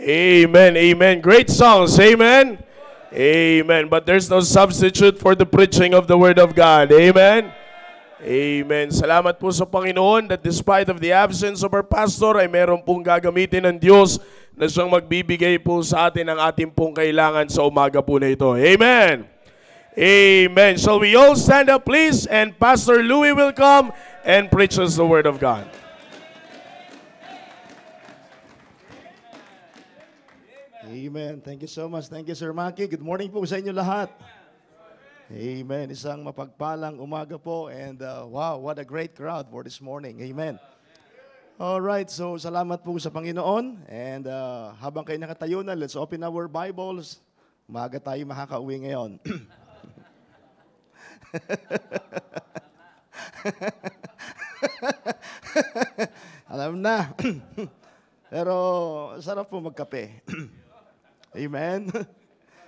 Amen, amen. Great songs, amen. Amen. But there's no substitute for the preaching of the Word of God. Amen. Amen. Salamat po sa Panginoon that despite of the absence of our pastor ay meron pong gagamitin ng Diyos na siyang magbibigay po sa atin ng ating pong kailangan sa umaga po na ito. Amen. Amen. Shall we all stand up please, and Pastor Louis will come and preach us the Word of God. Amen. Thank you so much. Thank you, Sir Maki. Good morning po sa inyo lahat. Amen. Isang mapagpalang umaga po, and wow, what a great crowd for this morning. Amen. Alright, so salamat po sa Panginoon, and habang kayo nakatayo na, let's open our Bibles. Umaga tayo makakauwi ngayon. Alam na. Pero sarap po magkape. Amen.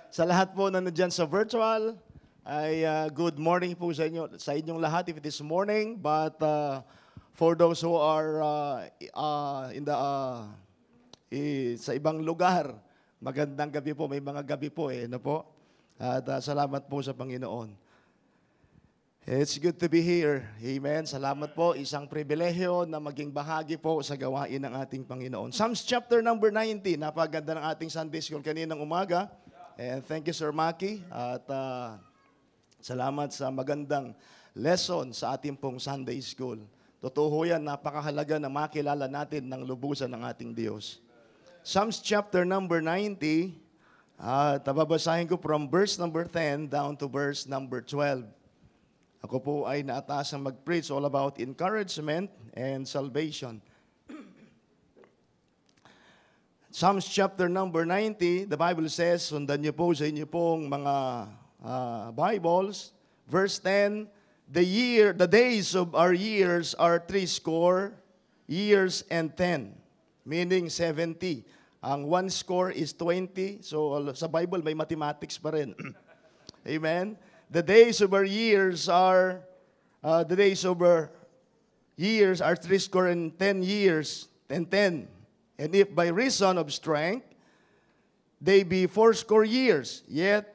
Sa lahat po na nandiyan sa virtual, ay good morning po sa inyong lahat if it is morning. But for those who are sa ibang lugar, magandang gabi po. May mga gabi po ano po. At salamat po sa Panginoon. It's good to be here. Amen. Salamat po. Isang pribilehyo na maging bahagi po sa gawain ng ating Panginoon. Psalms chapter number 90. Napaganda ng ating Sunday School kaninang umaga. And thank you, Sir Maki. At salamat sa magandang lesson sa ating pong Sunday School. Totoo yan, napakahalaga na makilala natin ng lubusan ng ating Diyos. Psalms chapter number 90. Babasahin ko from verse number 10 down to verse number 12. Ako po ay naatasang mag-preach all about encouragement and salvation. Psalms chapter number 90, the Bible says, sundan niyo po sa inyo pong mga Bibles. Verse 10, the days of our years are 60 years and 10, meaning 70. Ang 1 score is 20, so sa Bible may mathematics pa rin. Amen. The days of our years are 60 and 10 years and 10. And if by reason of strength they be 80 years, yet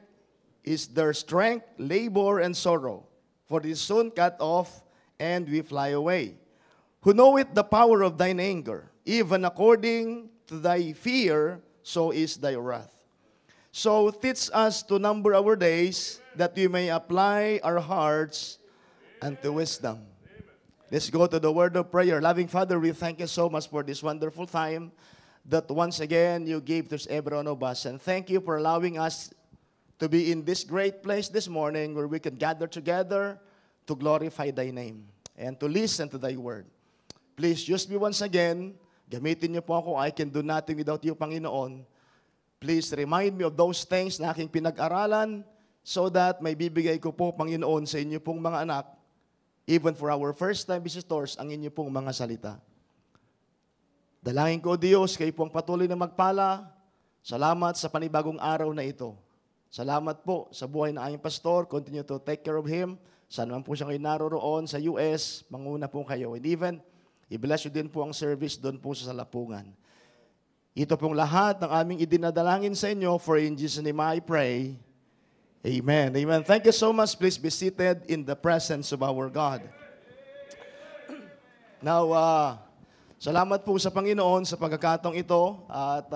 is their strength labor and sorrow, for it is soon cut off, and we fly away. Who knoweth the power of thine anger, even according to thy fear, so is thy wrath. So teach us to number our days, that we may apply our hearts unto wisdom. Let's go to the word of prayer. Loving Father, we thank you so much for this wonderful time that once again you gave to every one of us. And thank you for allowing us to be in this great place this morning where we can gather together to glorify thy name and to listen to thy word. Please use me once again. Gamitin niyo po ako. I can do nothing without you, Panginoon. Please remind me of those things na aking pinag-aralan so that may bibigay ko po, Panginoon, sa inyo pong mga anak, even for our first-time visitors, ang inyo pong mga salita. Dalangin ko, Diyos, kayo pong patuloy na magpala. Salamat sa panibagong araw na ito. Salamat po sa buhay ng aming pastor. Continue to take care of him. Saan man po siya kayo naroroon sa US, manguna po kayo. And even, i-bless you din po ang service doon po sa Salapungan. Ito pong lahat ng aming idinadalangin sa inyo, for in Jesus' name I pray. Amen. Amen. Thank you so much. Please be seated in the presence of our God. Now, salamat po sa Panginoon sa pagkakataong ito, at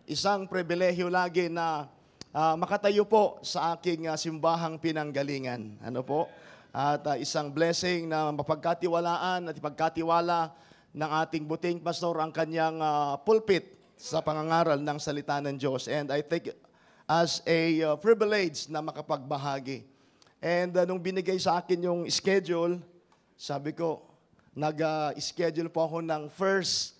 isang pribilehyo lagi na makatayo po sa aking simbahang pinanggalingan. Ano po? At isang blessing na mapagkatiwalaan at ipagkatiwala ng ating buting pastor ang kanyang pulpit sa pangangaral ng salita ng Diyos. And I take as a privilege na makapagbahagi. And nung binigay sa akin yung schedule, sabi ko, nag-schedule po ako ng first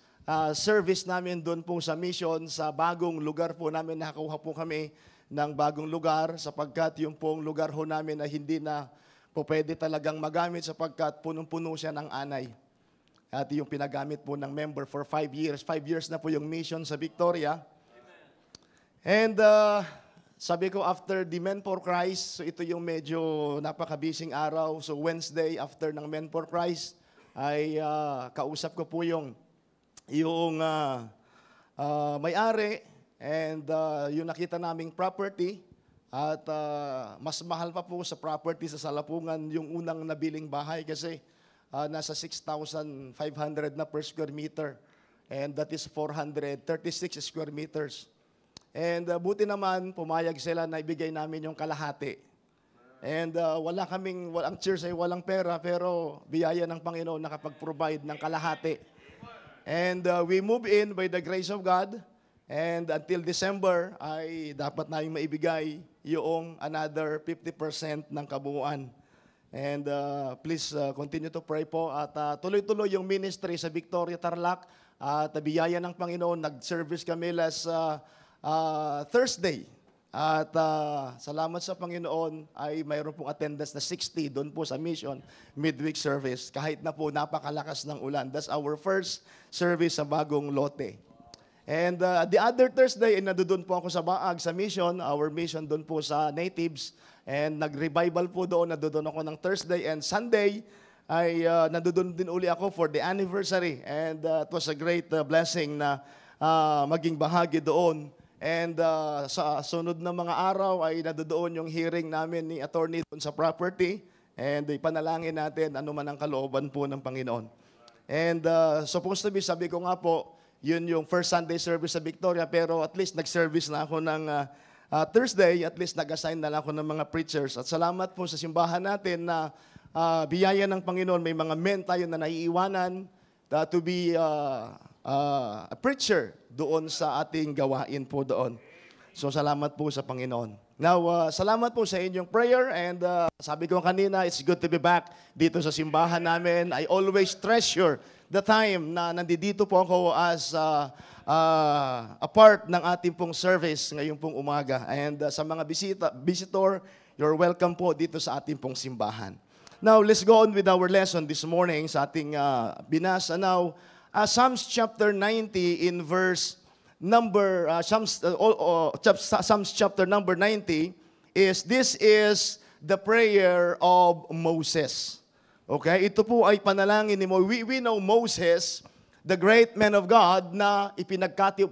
service namin doon po sa mission, sa bagong lugar po namin. Nakakuha po kami ng bagong lugar sapagkat yung pong lugar ho namin na hindi na po pwede talagang magamit sapagkat punong-puno siya ng anay. At yung pinagamit po ng member for 5 years. 5 years na po yung mission sa Victoria. And sabi ko, after the Men for Christ, so ito yung medyo napaka-busy araw. So Wednesday, after ng Men for Christ, ay kausap ko po yung may-ari, and yung nakita naming property, at mas mahal pa po sa property sa Salapungan yung unang nabiling bahay kasi nasa 6,500 na per square meter, and that is 436 square meters. And buti naman, pumayag sila na ibigay namin yung kalahati. And walang church ay walang pera, pero biyaya ng Panginoon nakapag-provide ng kalahati. And we move in by the grace of God, and until December ay dapat namin maibigay yung another 50% ng kabuuan. And please continue to pray po, at tuloy-tuloy yung ministry sa Victoria, Tarlac, at biyaya ng Panginoon. Nag-service kami last Thursday. At salamat sa Panginoon ay mayroon pong attendance na 60 doon po sa mission midweek service. Kahit na po napakalakas ng ulan. That's our first service sa bagong lote. And the other Thursday, nandoon po ako sa Baag, sa mission. Our mission doon po sa natives. And nag-revival po doon. Nandoon ako ng Thursday and Sunday. Ay nandoon din uli ako for the anniversary. And it was a great blessing na maging bahagi doon. And sa sunod na mga araw ay nandoon yung hearing namin ni attorney doon sa property. And ipanalangin natin ano man ang kalooban po ng Panginoon. And supposed to be, sabi ko nga po, yun yung first Sunday service sa Victoria. Pero at least nag-service na ako ng Thursday. At least nag-assign na lang ako ng mga preachers. At salamat po sa simbahan natin na biyaya ng Panginoon. May mga men tayo na naiiwanan to be a preacher doon sa ating gawain po doon. So salamat po sa Panginoon. Now, salamat po sa inyong prayer, and sabi ko kanina, it's good to be back dito sa simbahan namin. I always treasure the time na nandito po ako as a part ng ating pong service ngayong pong umaga. And sa mga visitor, you're welcome po dito sa ating pong simbahan. Now, let's go on with our lesson this morning sa ating binasa. Now, Psalms chapter 90 in verse number, Psalms chapter number 90 this is the prayer of Moses. Okay, ito po ay panalangin ni Moses. We know Moses, the great man of God na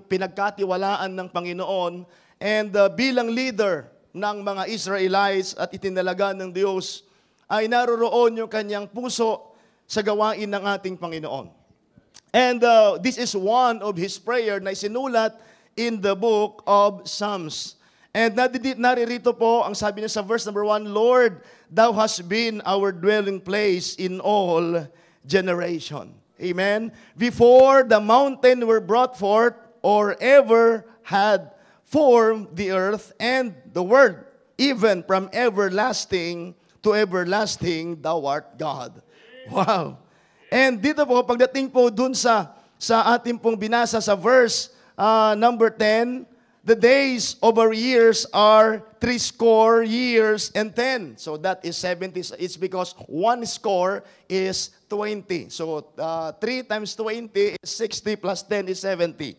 pinagkatiwalaan ng Panginoon, and bilang leader ng mga Israelites at itinalaga ng Diyos, ay naroroon yung kanyang puso sa gawain ng ating Panginoon. And this is one of his prayer na isinulat in the book of Psalms. And naririto po, ang sabi niya sa verse number 1, Lord, Thou hast been our dwelling place in all generation. Amen? Before the mountain were brought forth, or ever had formed the earth and the world, even from everlasting to everlasting, Thou art God. Wow! And dito po, pagdating po dun sa ating pong binasa sa verse number 10, the days of our years are 70 years and 10. So that is 70. It's because 1 score is 20. So 3 times 20 is 60 plus 10 is 70.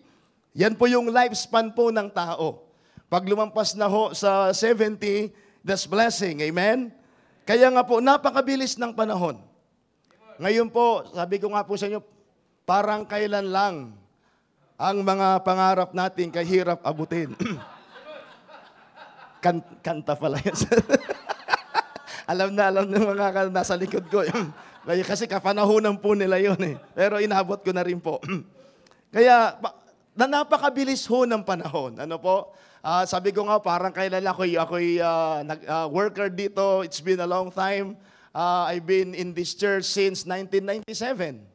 Yan po yung lifespan po ng tao. Pag lumampas na ho sa 70, that's blessing. Amen? Kaya nga po, napakabilis ng panahon. Ngayon po, sabi ko nga po sa inyo, parang kailan lang ang mga pangarap natin kahirap abutin. Kanta pala yan. alam ng mga nasa likod ko. Kasi kapanahunan po nila yun eh. Pero inabot ko na rin po. Kaya, napakabilis ho ng panahon. Ano po? Sabi ko nga, parang kailan ako'y worker dito. It's been a long time. I've been in this church since 1997.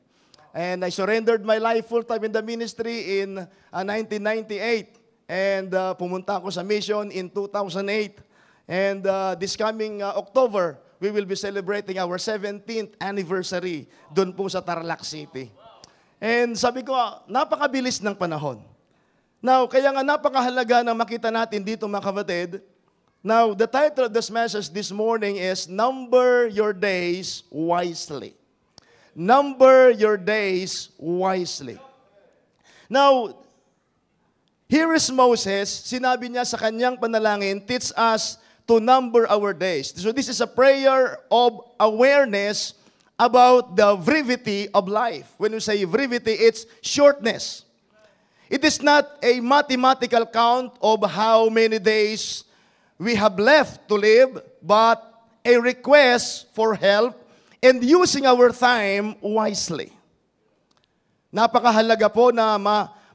And I surrendered my life full-time in the ministry in 1998. And pumunta ako sa mission in 2008. And this coming October, we will be celebrating our 17th anniversary doon po sa Tarlac City. And sabi ko, napakabilis ng panahon. Now, kaya nga napakahalaga na makita natin dito mga kapatid. Now, the title of this message this morning is Number Your Days Wisely. Number your days wisely. Now, here is Moses. Sinabi niya sa kanyang panalangin, teach us to number our days. So this is a prayer of awareness about the brevity of life. When you say brevity, it's shortness. It is not a mathematical count of how many days we have left to live, but a request for help and using our time wisely. Napakahalaga po na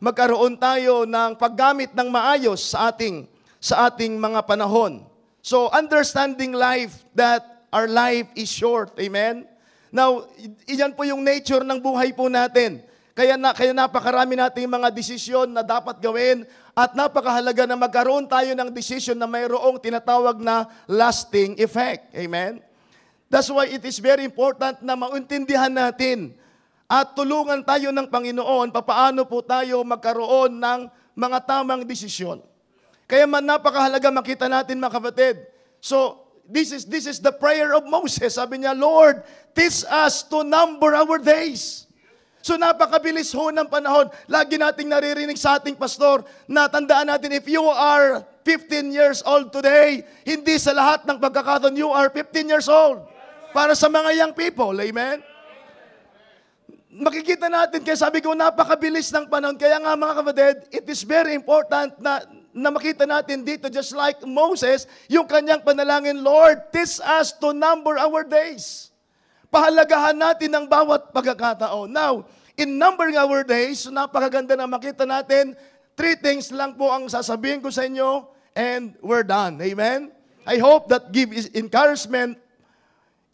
magkaroon tayo ng paggamit ng maayos sa ating mga panahon. So, understanding life, that our life is short. Amen? Now, iyan po yung nature ng buhay po natin. Kaya napakarami nating mga desisyon na dapat gawin at napakahalaga na magkaroon tayo ng desisyon na mayroong tinatawag na lasting effect. Amen? That's why it is very important na maintindihan natin at tulungan tayo ng Panginoon papaano po tayo magkaroon ng mga tamang desisyon. Kaya napakahalaga makita natin, mga kapatid. So, this is the prayer of Moses. Sabi niya, Lord, teach us to number our days. So napakabilis ho ng panahon. Lagi nating naririnig sa ating pastor na tandaan natin, if you are 15 years old today, hindi sa lahat ng pagkakataon you are 15 years old. Para sa mga young people, amen? Makikita natin, kaya sabi ko, napakabilis ng panahon. Kaya nga mga kapatid, it is very important na makita natin dito, just like Moses, yung kanyang panalangin, Lord, teach us to number our days. Pahalagahan natin ang bawat pagkakataon. Now, in numbering our days, napakaganda na makita natin, 3 things lang po ang sasabihin ko sa inyo, and we're done. Amen? I hope that gives encouragement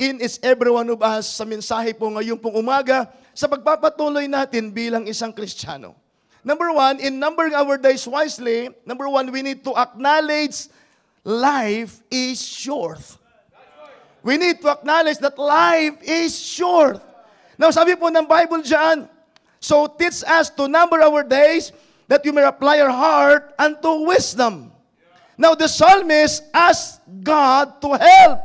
in every one of us sa mensahe po ngayong pong umaga sa pagpapatuloy natin bilang isang Kristiyano. Number 1, in numbering our days wisely, number 1, we need to acknowledge life is short. We need to acknowledge that life is short. Now, sabi po ng Bible dyan, so teach us to number our days that you may apply our heart unto wisdom. Now, the psalmist asked God to help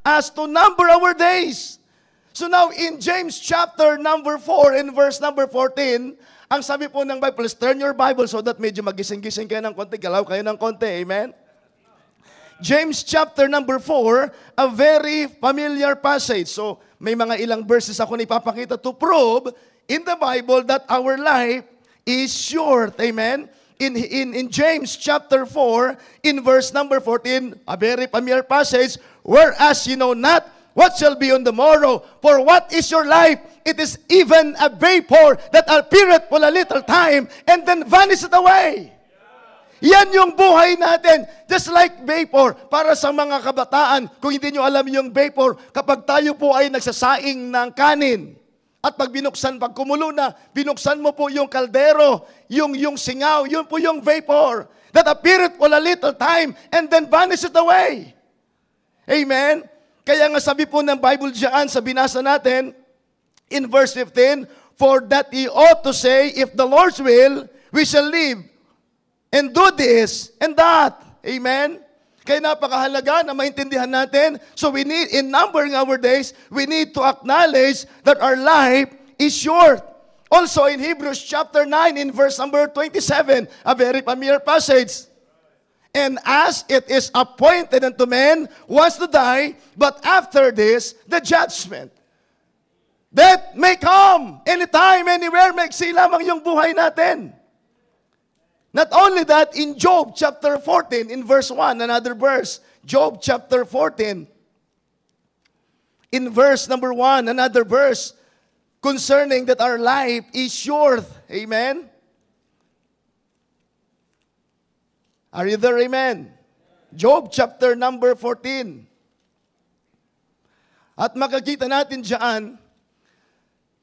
us to number our days. So now, in James chapter number 4 and verse number 14, ang sabi po ng Bible, please turn your Bible so that medyo magising-gising kayo ng konti, galaw kayo ng konti, amen? James chapter number 4, a very familiar passage. So, may mga ilang verses ako na ipapakita to prove in the Bible that our life is short. Amen? In James chapter 4, in verse number 14, a very familiar passage, whereas you know not what shall be on the morrow, for what is your life? It is even a vapor that appeareth for a little time and then vanisheth away. Yan yung buhay natin. Just like vapor. Para sa mga kabataan, kung hindi nyo alam yung vapor, kapag tayo po ay nagsasaing ng kanin, at pag kumulo na, binuksan mo po yung kaldero, yung singaw, yun po yung vapor that appeareth for a little time and then vanisheth away. Amen? Kaya nga sabi po ng Bible diyan, sa binasa natin, in verse 15, for that ye ought to say, if the Lord's will, we shall live and do this and that. Amen? Kaya napakahalaga na maintindihan natin. So we need, in numbering our days, we need to acknowledge that our life is short. Also in Hebrews chapter 9, in verse number 27, a very familiar passage. And as it is appointed unto men once to die, but after this, the judgment. Death may come anytime, anywhere, maiksi lamang yung buhay natin. Not only that, in Job chapter 14, in verse 1, another verse, Job chapter 14, in verse number 1, another verse, concerning that our life is short. Amen? Are you there? Amen? Job chapter number 14. At makikita natin dyan,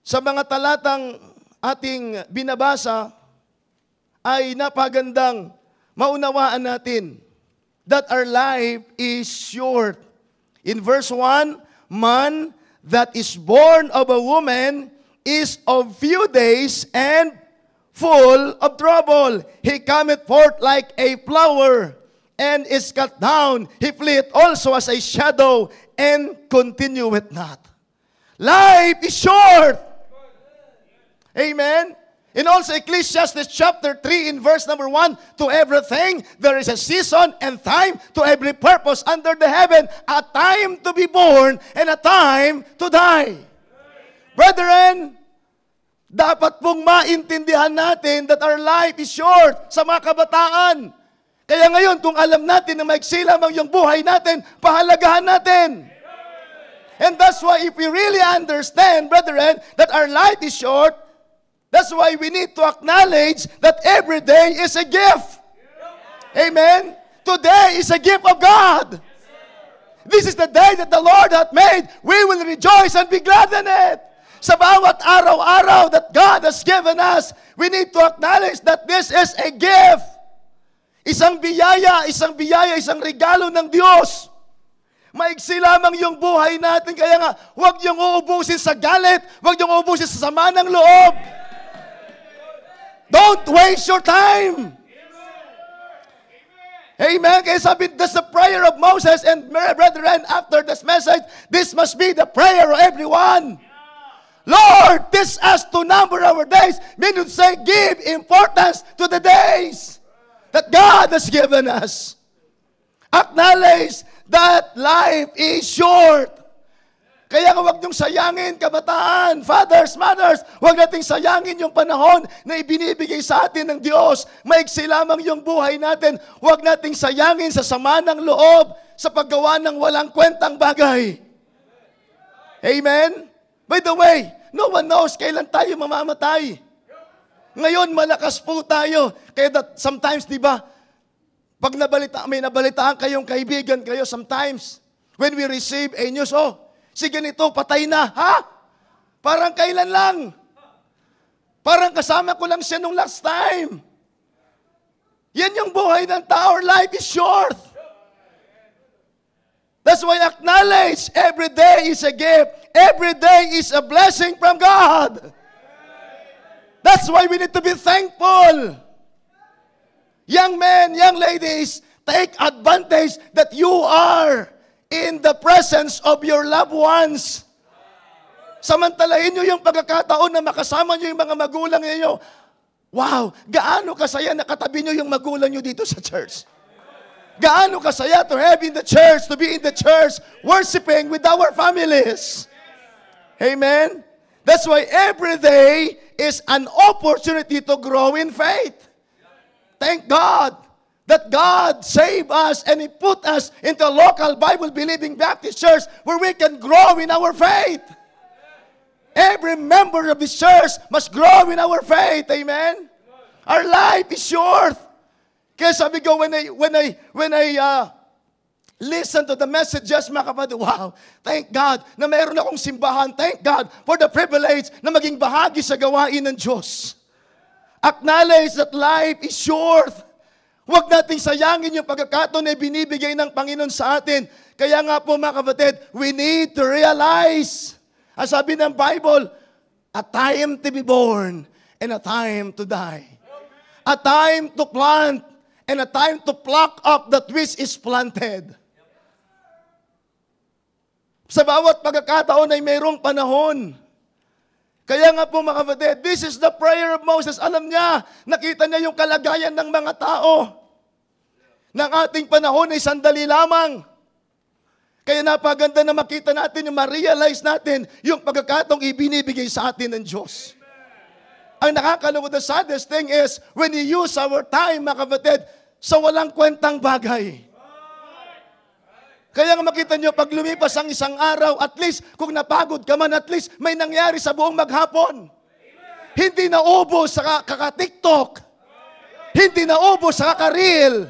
sa mga talatang ating binabasa, ay napagandang maunawaan natin that our life is short. In verse 1, man that is born of a woman is of few days and full of trouble. He cometh forth like a flower and is cut down. He fleeth also as a shadow and continueth not. Life is short. Amen? And also Ecclesiastes chapter 3 in verse number 1, to everything there is a season and time to every purpose under the heaven, a time to be born and a time to die. Brethren, Dapat pong maintindihan natin that our life is short sa mga kabataan. Kaya ngayon, kung alam natin na maiksi lamang yung buhay natin, pahalagahan natin. And that's why if we really understand, brethren, that our life is short, that's why we need to acknowledge that every day is a gift. Amen? Today is a gift of God. This is the day that the Lord hath made. We will rejoice and be glad in it. Sa bawat araw-araw that God has given us, we need to acknowledge that this is a gift. Isang biyaya, isang regalo ng Diyos. Maiksi lamang yung buhay natin, kaya nga, huwag niyong uubusin sa galit, huwag niyong uubusin sa sama ng loob. Don't waste your time. Amen. Kaya sabi, that's the prayer of Moses, and brethren, after this message, this must be the prayer of everyone. Lord, teach us to number our days. Meaning to say, give importance to the days that God has given us. Acknowledge that life is short. Kaya huwag niyong sayangin, kabataan, fathers, mothers, huwag nating sayangin yung panahon na ibinibigay sa atin ng Diyos. Maiksi lamang yung buhay natin. Huwag nating sayangin sa sama ng loob, sa paggawa ng walang kwentang bagay. Amen? By the way, no one knows kailan tayo mamamatay. Ngayon, malakas po tayo. Kaya that sometimes, di ba, pag may nabalitaan kayong kaibigan kayo, sometimes, when we receive a news, oh, si ganito, patay na. Ha? Parang kailan lang. Parang kasama ko lang siya nung last time. Yan yung buhay ng tao. Our life is short. That's why acknowledge every day is a gift. Every day is a blessing from God. That's why we need to be thankful. Young men, young ladies, take advantage that you are in the presence of your loved ones. Samantalahin nyo yung pagkakataon na makasama nyo yung mga magulang ninyo. Wow, gaano kasaya nakatabi nyo yung magulang nyo dito sa church. Gaano kasaya to have in the church, to be in the church, worshiping with our families. Amen? That's why every day is an opportunity to grow in faith. Thank God that God saved us and He put us into a local Bible-believing Baptist church where we can grow in our faith. Every member of this church must grow in our faith. Amen? Our life is short. Kaya sabi ko, when I listen to the messages, mga kapatid, wow, thank God na mayroon akong simbahan. Thank God for the privilege na maging bahagi sa gawain ng Diyos. Acknowledge that life is short. Huwag nating sayangin yung pagkakataon na binibigay ng Panginoon sa atin. Kaya nga po, mga kapatid, we need to realize, ang sabi ng Bible, a time to be born and a time to die. A time to plant and a time to pluck up that which is planted. Sa bawat pagkakataon ay mayroong panahon. Kaya nga po, mga kapatid, this is the prayer of Moses. Alam niya, nakita niya yung kalagayan ng mga tao. Ng ating panahon ay sandali lamang. Kaya napaganda na makita natin, yung ma-realize natin yung pagkakataong ibinibigay sa atin ng Diyos. Ang nakakalungkot, the saddest thing is when we use our time, mga kapatid, sa walang kwentang bagay. Kaya nga makita nyo, pag lumipas ang isang araw, at least, kung napagod ka man, at least, may nangyari sa buong maghapon. Hindi naubos sa kaka-TikTok. Hindi naubos sa kaka-reel.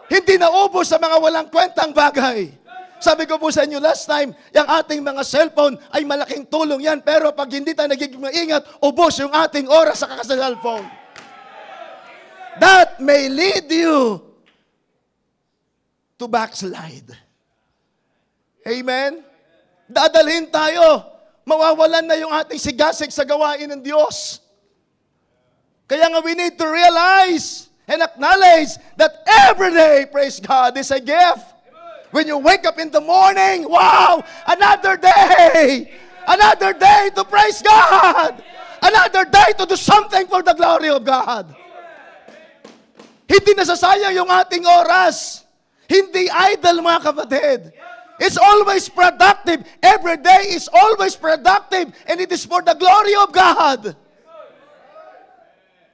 Hindi naubos sa mga walang kwentang bagay. Sabi ko po sa inyo last time, yung ating mga cellphone ay malaking tulong yan, pero pag hindi tayo nagiging maingat, ubos yung ating oras sa kaka-cellphone. That may lead you to backslide. Amen? Dadalhin tayo. Mawawalan na yung ating sigasig sa gawain ng Diyos. Kaya nga we need to realize and acknowledge that every day, praise God, is a gift. When you wake up in the morning, wow, another day. Another day to praise God. Another day to do something for the glory of God. Hindi nasasayang yung ating oras. Hindi idle, mga kapatid. It's always productive. Every day is always productive. And it is for the glory of God.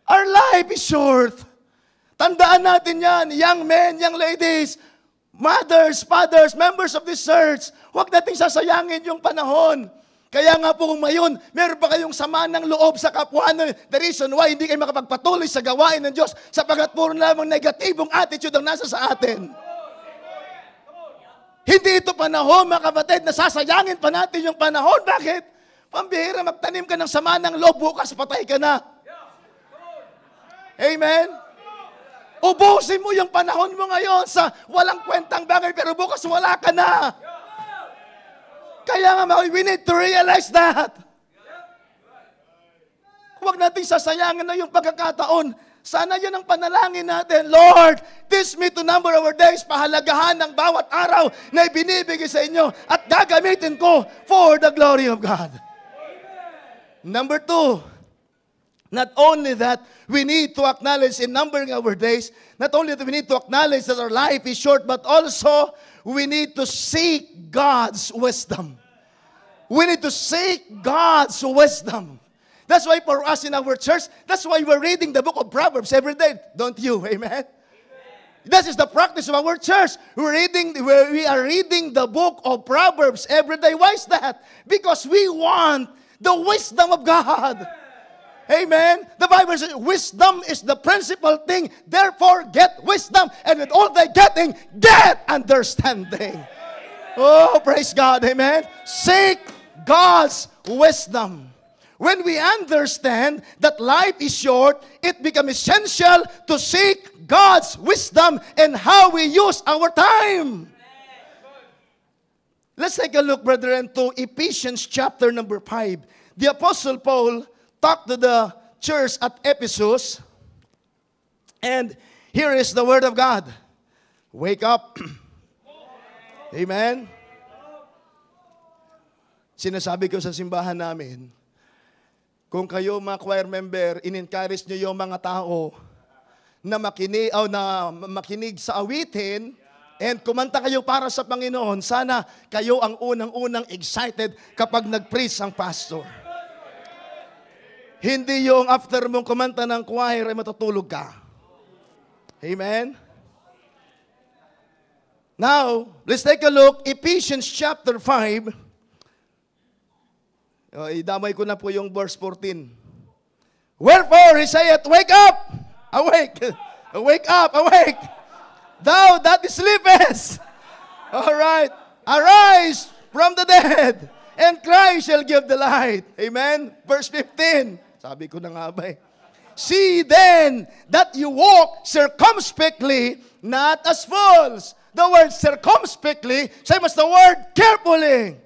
Our life is short. Tandaan natin yan, young men, young ladies, mothers, fathers, members of this church. Huwag nating sasayangin yung panahon. Kaya nga po ngayon, meron pa kayong sama ng loob sa kapwa. The reason why hindi kayo makapagpatuloy sa gawain ng Diyos sapagkat puro lamang negatibong attitude ang nasa sa atin. Hindi ito panahon, mga kapatid, na sasayangin pa natin yung panahon. Bakit? Pambihira, magtanim ka ng sama ng loob, bukas patay ka na. Amen? Ubusin mo yung panahon mo ngayon sa walang kwentang bagay, pero bukas wala ka na. Kaya nga, we need to realize that. Huwag natin sasayangin na yung pagkakataon. Sana yun ang panalangin natin. Lord, teach me to number our days. Pahalagahan ng bawat araw na ibinibigay sa inyo at gagamitin ko for the glory of God. Number 2, not only that, we need to acknowledge in numbering our days, not only that we need to acknowledge that our life is short, but also we need to seek God's wisdom. We need to seek God's wisdom. That's why for us in our church, that's why we're reading the book of Proverbs every day. Don't you? Amen? That is the practice of our church. We are reading the book of Proverbs every day. Why is that? Because we want the wisdom of God. Amen? The Bible says, wisdom is the principal thing. Therefore, get wisdom. And with all thy getting, get understanding. Oh, praise God. Amen? Seek God's wisdom. When we understand that life is short, it becomes essential to seek God's wisdom and how we use our time. Let's take a look, brethren, to Ephesians chapter number 5. The Apostle Paul talked to the church at Ephesus, and here is the word of God. Wake up. Amen. Sinasabi ko sa simbahan namin, kung kayo mga choir member, in-encourage nyo yung mga tao na makinig sa awitin and kumanta kayo para sa Panginoon, sana kayo ang unang-unang excited kapag nag-preach ang pastor. Hindi yung after mong kumanta ng choir ay matutulog ka. Amen? Now, let's take a look, Ephesians chapter 5. Idamay ko na po yung verse 14. Wherefore, he saith, wake up! Awake! Wake up! Awake! Thou that sleepest! Alright. Arise from the dead, and Christ shall give the light. Amen? Verse 15. Sabi ko na nga ba eh. See then that you walk circumspectly, not as fools. The word circumspectly, same as the word carefully.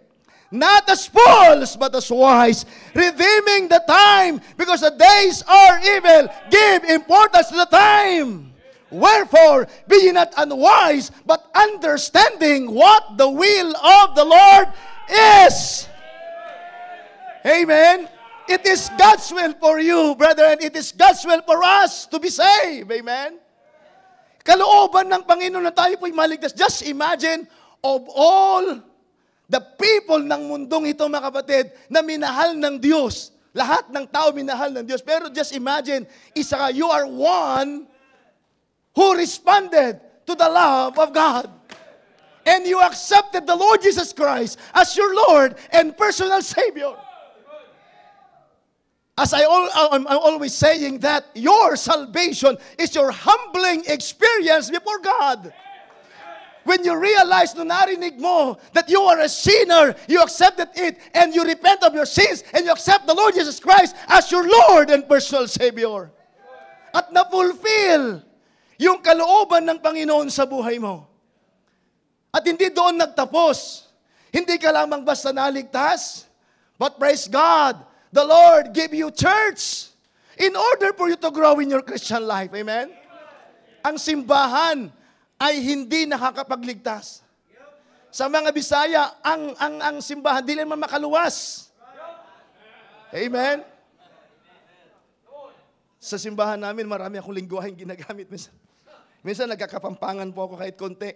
Not as fools, but as wise, redeeming the time, because the days are evil. Give importance to the time. Wherefore, be ye not unwise, but understanding what the will of the Lord is. Amen. It is God's will for you, brethren. It is God's will for us to be saved. Amen. Kalooban ng Panginoon na tayo po'y maligtas. Just imagine, of all the people ng mundong ito, mga kapatid, na minahal ng Diyos. Lahat ng tao minahal ng Diyos. Pero just imagine, isa ka, you are one who responded to the love of God. And you accepted the Lord Jesus Christ as your Lord and personal Savior. As I'm always saying that your salvation is your humbling experience before God. When you realize, nung narinig mo, that you are a sinner, you accepted it, and you repent of your sins, and you accept the Lord Jesus Christ as your Lord and personal Savior. At na-fulfill yung kalooban ng Panginoon sa buhay mo. At hindi doon nagtapos. Hindi ka lamang basta naligtas, but praise God, the Lord gave you church in order for you to grow in your Christian life. Amen? Ang simbahan ay hindi nakakapagligtas. Sa mga Bisaya, ang simbahan, di naman makaluwas. Amen? Sa simbahan namin, marami akong lingguhang ginagamit. Minsan nagkakapampangan po ako kahit konti.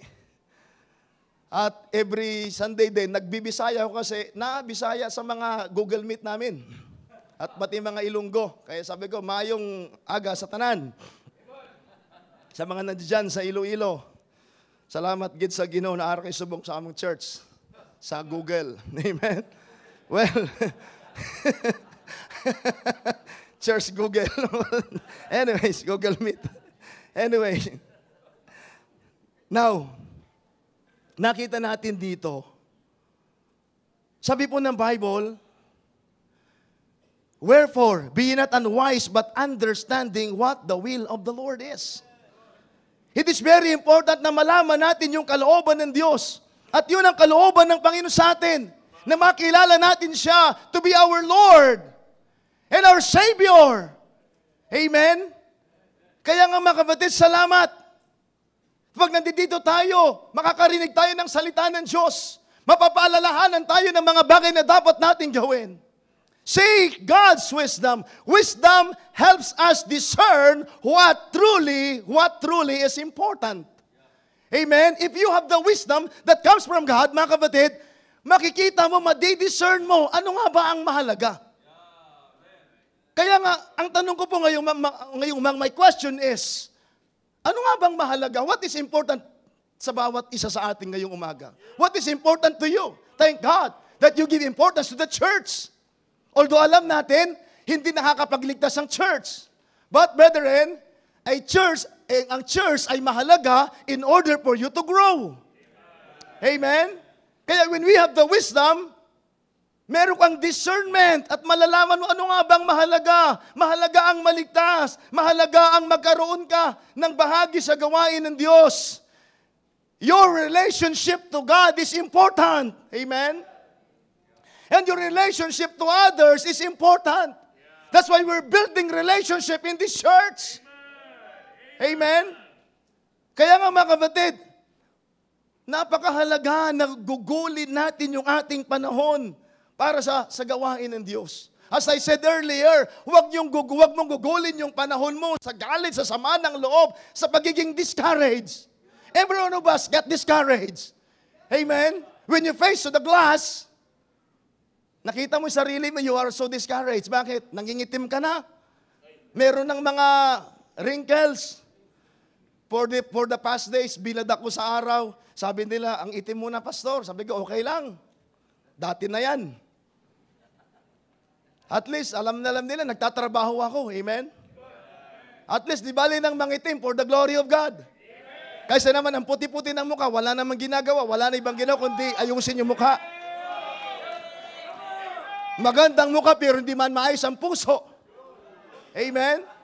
At every Sunday din, nagbibisaya ako kasi na-bisaya sa mga Google Meet namin. At pati mga Ilonggo. Kaya sabi ko, mayong aga sa tanan. Sa mga nandiyan sa Iloilo. Salamat gid sa Ginoo na araw kay subong sa among church. Sa Google. Amen? Well, church Google. Anyways, Google Meet. Anyway. Now, nakita natin dito, sabi po ng Bible, wherefore, be not unwise, but understanding what the will of the Lord is. It is very important na malaman natin yung kalooban ng Diyos. At yun ang kalooban ng Panginoon sa atin, na makilala natin siya to be our Lord and our Savior. Amen? Kaya nga mga kapatid, salamat. Pag nandito tayo, makakarinig tayo ng salita ng Diyos. Mapapaalalahanan tayo ng mga bagay na dapat natin gawin. Seek God's wisdom. Wisdom helps us discern what truly is important. Amen? If you have the wisdom that comes from God, mga kapatid, makikita mo, madidiscern mo, ano nga ba ang mahalaga? Kaya nga, ang tanong ko po ngayong my question is, ano nga bang mahalaga? What is important sa bawat isa sa atin ngayong umaga? What is important to you? Thank God that you give importance to the church. Although alam natin, hindi nakakapagligtas ang church. But brethren, ang church ay mahalaga in order for you to grow. Amen? Kaya when we have the wisdom, meron kang discernment at malalaman mo ano nga bang mahalaga. Mahalaga ang maligtas. Mahalaga ang magkaroon ka ng bahagi sa gawain ng Diyos. Your relationship to God is important. Amen? And your relationship to others is important. That's why we're building relationship in this church. Amen? Kaya nga mga kapatid, napakahalaga na gugulin natin yung ating panahon para sa gawain ng Diyos. As I said earlier, huwag mong gugulin yung panahon mo sa galit, sa sama ng loob, sa pagiging discouraged. Every one of us got discouraged. Amen? When you face to the glass, nakita mo yung sarili mo, you are so discouraged. Bakit? Nangingitim ka na. Meron ng mga wrinkles. For the past days, bilad ako sa araw. Sabi nila, ang itim mo na, pastor. Sabi ko, okay lang. Dati na yan. At least, alam nila, nagtatrabaho ako. Amen? At least, di bali nang mangitim for the glory of God. Kaysa naman, ang puti-puti ng mukha, wala namang ginagawa, wala na ibang ginawa, kundi ayusin yung mukha. Magandang mukha, pero hindi man maayos ang puso. Amen?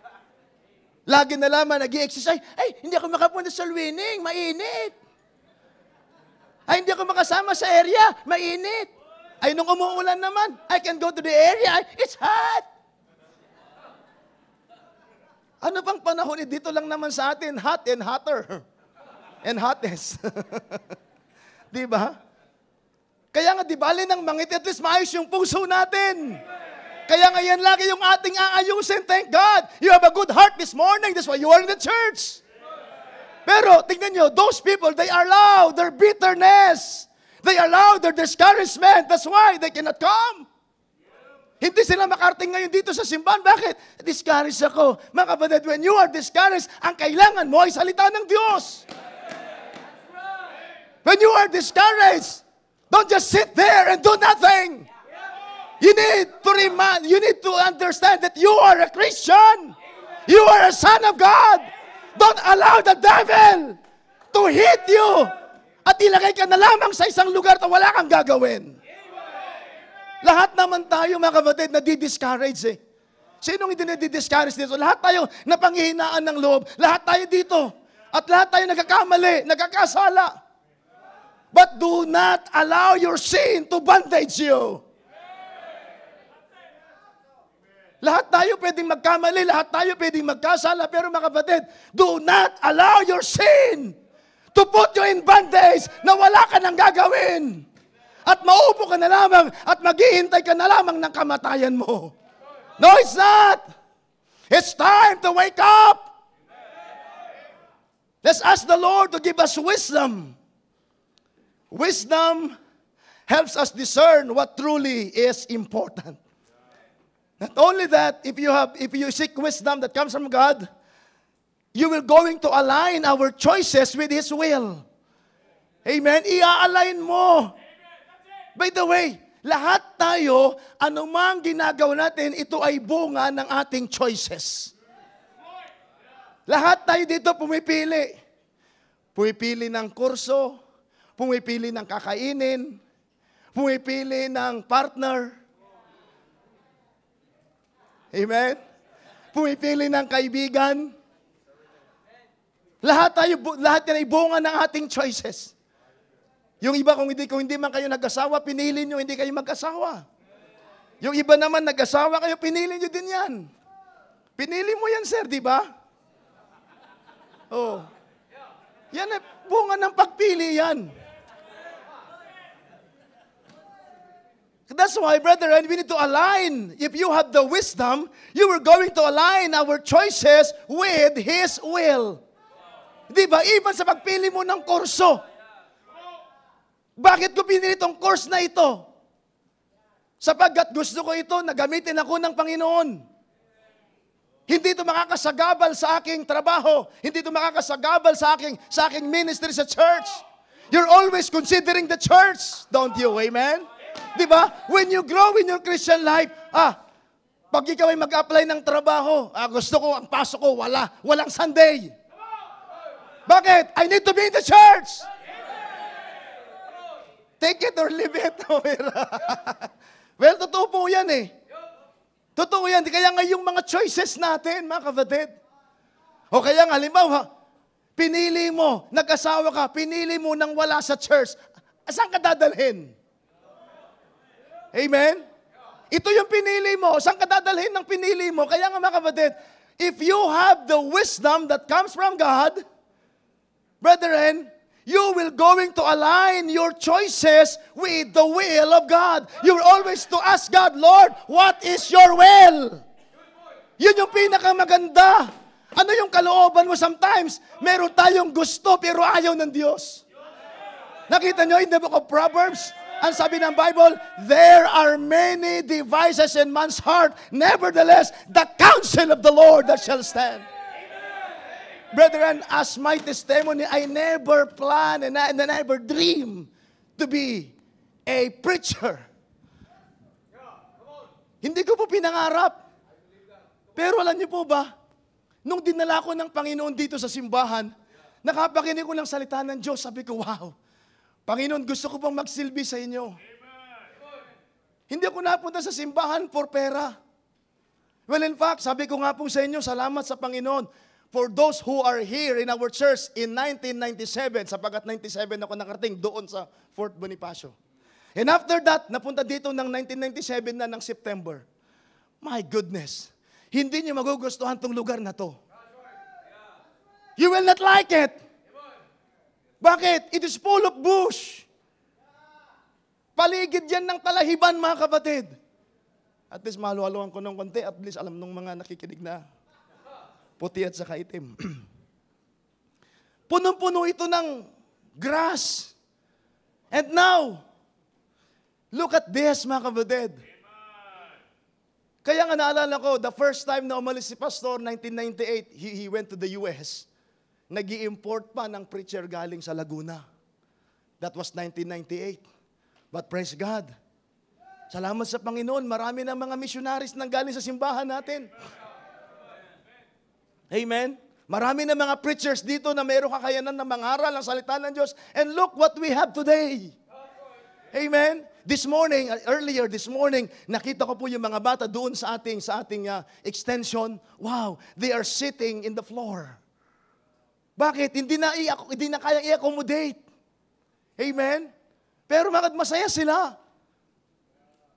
Lagi na lamang nag-i-exercise. Ay, hindi ako makapunta sa Luwining, mainit. Ay, hindi ako makasama sa area, mainit. Ay, nung umuulan naman, I can go to the area, it's hot. Ano bang panahon? Dito lang naman sa atin, hot and hotter. And hottest. Di ba? Kaya nga, di bali nang mangiti, at least maayos yung puso natin. Kaya nga yan lagi yung ating aayusin. Thank God. You have a good heart this morning. That's why you are in the church. Pero, tingnan nyo, those people, they allow their bitterness. They allow their discouragement. That's why they cannot come. Hindi sila makarating ngayon dito sa simbahan. Bakit? Discouraged ako. Mga kapatid, when you are discouraged, ang kailangan mo ay salita ng Diyos. When you are discouraged, don't just sit there and do nothing. You need to understand that you are a Christian. You are a son of God. Don't allow the devil to hit you at ilagay ka na lamang sa isang lugar na wala kang gagawin. Lahat naman tayo, mga kapatid, nadi-discourage eh. Sinong hindi nadi-discourage dito? Lahat tayo napanghihinaan ng loob. Lahat tayo dito. At lahat tayo nagkakamali, nagkakasala. But do not allow your sin to bandage you. Lahat tayo pwedeng magkamali, lahat tayo pwedeng magkasala, pero mga kapatid, do not allow your sin to put you in bondage na wala ka nang gagawin. At maupo ka na lamang at maghihintay ka na lamang ng kamatayan mo. No, it's not. It's time to wake up. Let's ask the Lord to give us wisdom. Wisdom helps us discern what truly is important. Not only that, if you seek wisdom that comes from God, you will going to align our choices with His will. Amen? Ia-align mo. By the way, lahat tayo, anumang ginagawa natin, ito ay bunga ng ating choices. Lahat tayo dito pumipili. Pumipili ng kurso, pumipili ng kakainin, pumipili ng partner. Amen? Pumipili ng kaibigan. Lahat yan ay bunga ng ating choices. Yung iba, kung hindi man kayo nag-asawa, pinili nyo, hindi kayo mag-asawa. Yung iba naman, nag-asawa kayo, pinili nyo din yan. Pinili mo yan, sir, di ba? Oh. Yan ay bunga ng pagpili yan. That's why, brethren, we need to align. If you have the wisdom, you are going to align our choices with His will. Di ba? Even sa pagpili mo ng kurso. Bakit ko pinili itong course na ito? Sapagkat gusto ko ito na gamitin ako ng Panginoon. Hindi ito makakasagabal sa aking trabaho. Hindi ito makakasagabal sa aking ministry sa church. You're always considering the church, don't you? Amen? Di ba? When you grow in your Christian life, pag ikaw ay mag-apply ng trabaho, gusto ko, ang pasok ko, walang Sunday. Bakit? I need to be in the church. Take it or leave it. Well, totoo po yan eh. Totoo yan. Kaya nga yung mga choices natin, mga kapatid. O kaya nga, halimbawa, pinili mo, nag-asawa ka, pinili mo nang wala sa church. Saan ka dadalhin? Amen? Ito yung pinili mo. Saan ka dadalhin ng pinili mo? Kaya nga, mga kapatid, if you have the wisdom that comes from God, brethren, you will going to align your choices with the will of God. You will always to ask God, Lord, what is your will? Yun yung pinakamaganda. Ano yung kalooban mo sometimes? Meron tayong gusto pero ayaw ng Diyos. Nakita nyo in the book of Proverbs, ang sabi ng Bible, there are many devices in man's heart. Nevertheless, the counsel of the Lord that shall stand. Brethren, as my testimony, I never plan and I never dream to be a preacher. Hindi ko po pinangarap. Pero alam niyo po ba, nung dinala ko ng Panginoon dito sa simbahan, nakapakinig ko ng salita ng Diyos, sabi ko, wow, Panginoon, gusto ko pang magsilbi sa inyo. Hindi ako napunta sa simbahan for pera. Well, in fact, sabi ko nga po sa inyo, salamat sa Panginoon. For those who are here in our church in 1997, sapagkat 97 ako nakarating doon sa Fort Bonifacio. And after that, napunta dito ng 1997 na ng September. My goodness, hindi niyo magugustuhan tong lugar na to. You will not like it. Bakit? It is full of bush. Paligid yan ng talahiban, mga kapatid. At least mahalu-haluan ko ng konti, at least alam nung mga nakikinig na puti at saka itim. Punong-puno ito ng grass. And now, look at this, mga kapatid. Kaya nga naalala ko, the first time na umalis si Pastor, 1998, he went to the US. Nag-i-import pa ng preacher galing sa Laguna. That was 1998. But praise God. Salamat sa Panginoon, marami na mga missionaries nang galing sa simbahan natin. Amen? Marami na mga preachers dito na mayroong kakayanan na mangaral ang salita ng Diyos. And look what we have today. Amen? This morning, earlier this morning, nakita ko po yung mga bata doon sa ating extension. Wow, they are sitting in the floor. Bakit? Hindi na kayang i-accommodate. Amen? Pero masaya sila.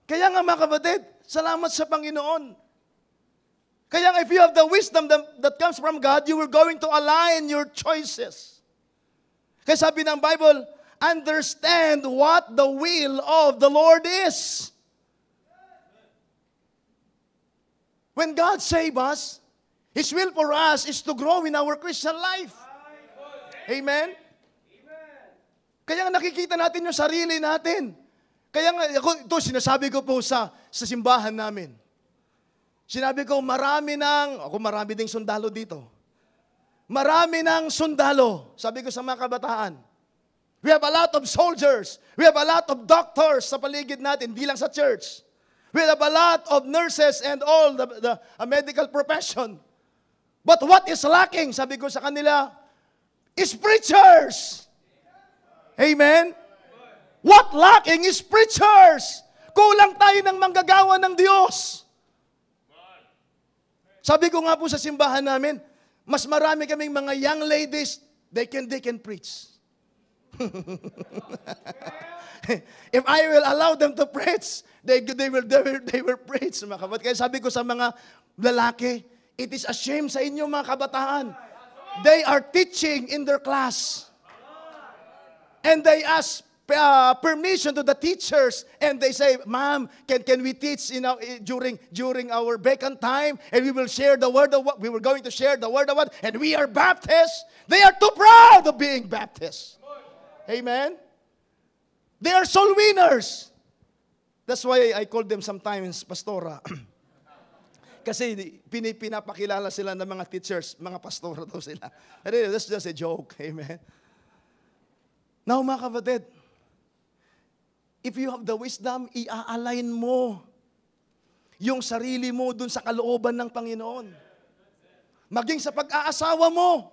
Kaya nga mga kapatid, salamat sa Panginoon. Kaya if you have the wisdom that comes from God, you are going to align your choices. Kaya sabi ng Bible, understand what the will of the Lord is. When God saves us, His will for us is to grow in our Christian life. Amen? Kaya nga nakikita natin yung sarili natin. Kaya nga, ito sinasabi ko po sa simbahan namin. Sinabi ko, marami ding sundalo dito. Marami ng sundalo. Sabi ko sa mga kabataan, we have a lot of soldiers. We have a lot of doctors sa paligid natin, hindi lang sa church. We have a lot of nurses and all the medical profession. But what is lacking, sabi ko sa kanila, is preachers. Amen? What lacking is preachers. Kulang tayo ng manggagawa ng Diyos. Sabi ko nga po sa simbahan namin, mas marami kaming mga young ladies, they can preach. If I will allow them to preach, they will preach. Kaya sabi ko sa mga lalaki, it is a shame sa inyo mga kabataan. They are teaching in their class. And they ask permission to the teachers, and they say, "Ma'am, can we teach during our vacant time, and we will share the word of what we were going to share the word of what, and we are Baptists." They are too proud of being Baptists. Amen. They are soul winners. That's why I call them sometimes pastora. Kasi pinapakilala sila ng mga teachers, mga pastora daw sila. That's just a joke. Amen. Now, mga kapatid, if you have the wisdom, i-align mo yung sarili mo dun sa kalooban ng Panginoon. Maging sa pag-aasawa mo.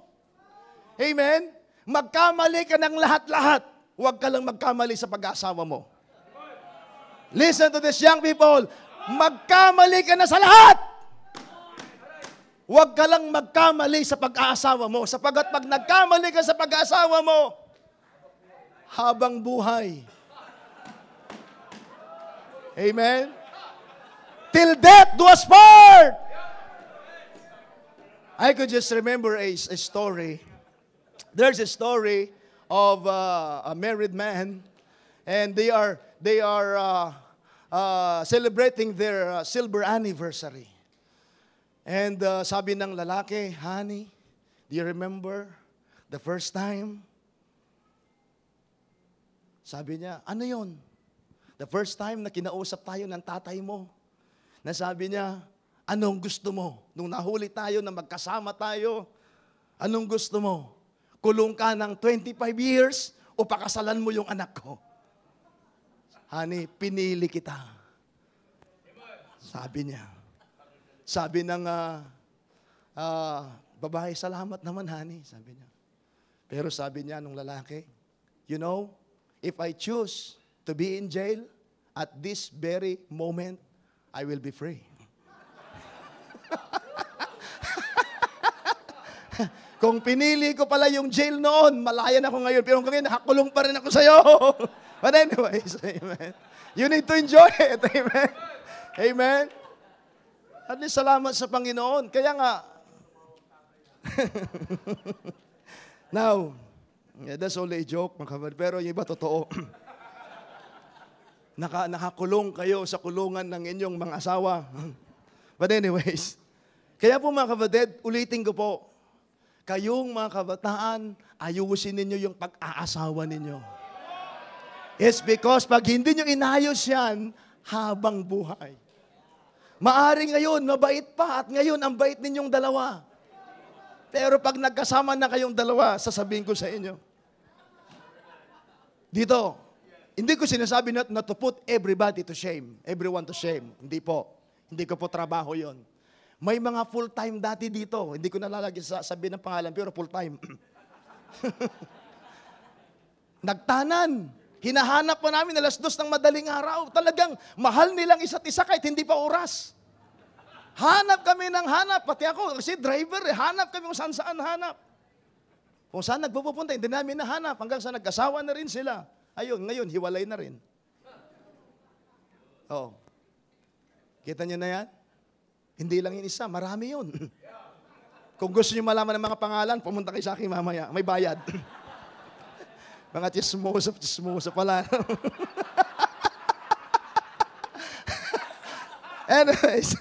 Amen? Magkamali ka ng lahat-lahat. Huwag ka lang magkamali sa pag-aasawa mo. Listen to this, young people. Magkamali ka na sa lahat. Huwag ka lang magkamali sa pag-aasawa mo. Sapagat pag nagkamali ka sa pag-aasawa mo, habang buhay. Amen? Till death do us part! I could just remember a story. There's a story of a married man, and they are celebrating their silver anniversary. And sabi ng lalaki, "Honey, do you remember the first time?" Sabi niya, "Ano yun?" "The first time na kinausap tayo ng tatay mo." Nasabi niya, "Anong gusto mo? Nung nahuli tayo na magkasama tayo, anong gusto mo? Kulong ka ng 25 years o pakasalan mo yung anak ko?" "Honey, pinili kita." Sabi niya. Sabi ng babae, "Salamat naman, honey." Sabi niya. Pero sabi niya nung lalaki, "You know, if I choose to be in jail, at this very moment, I will be free." Kung pinili ko pala yung jail noon, malaya na ako ngayon. Pero ngayon, nakakulong pa rin ako sa'yo. But anyways, amen. You need to enjoy it. Amen. Amen. At least salamat sa Panginoon. Kaya nga, now, that's only a joke, mga kapatid. Pero yung iba, totoo. Nakakulong kayo sa kulungan ng inyong mga asawa. But anyways, kaya po mga kapatid, ulitin ko po, kayong mga kabataan, ayusin ninyo yung pag-aasawa ninyo. It's because pag hindi nyo inayos yan, habang buhay. Maaring ngayon, mabait pa, at ngayon, ang bait ninyong dalawa. Pero pag nagkasama na kayong dalawa, sasabihin ko sa inyo, dito, hindi ko sinasabi na to put everybody to shame, everyone to shame. Hindi po. Hindi ko po trabaho yon. May mga full-time dati dito. Hindi ko nalalagay sabihin ng pangalan, pero full-time. Nagtanan. Hinahanap pa namin alas 2 ng madaling araw. Talagang mahal nilang isa't isa kahit hindi pa oras. Hanap kami ng hanap. Pati ako, kasi driver, hanap kami kung saan hanap. Kung saan nagpupunta, hindi namin nahanap. Hanggang sa nag-asawa na rin sila. Ayun, ngayon, hiwalay na rin. Oh. Kita niyo na yan? Hindi lang yung isa, marami yun. Kung gusto niyo malaman ng mga pangalan, pumunta kayo sa akin mamaya. May bayad. Mga chismosa pala. Anyways.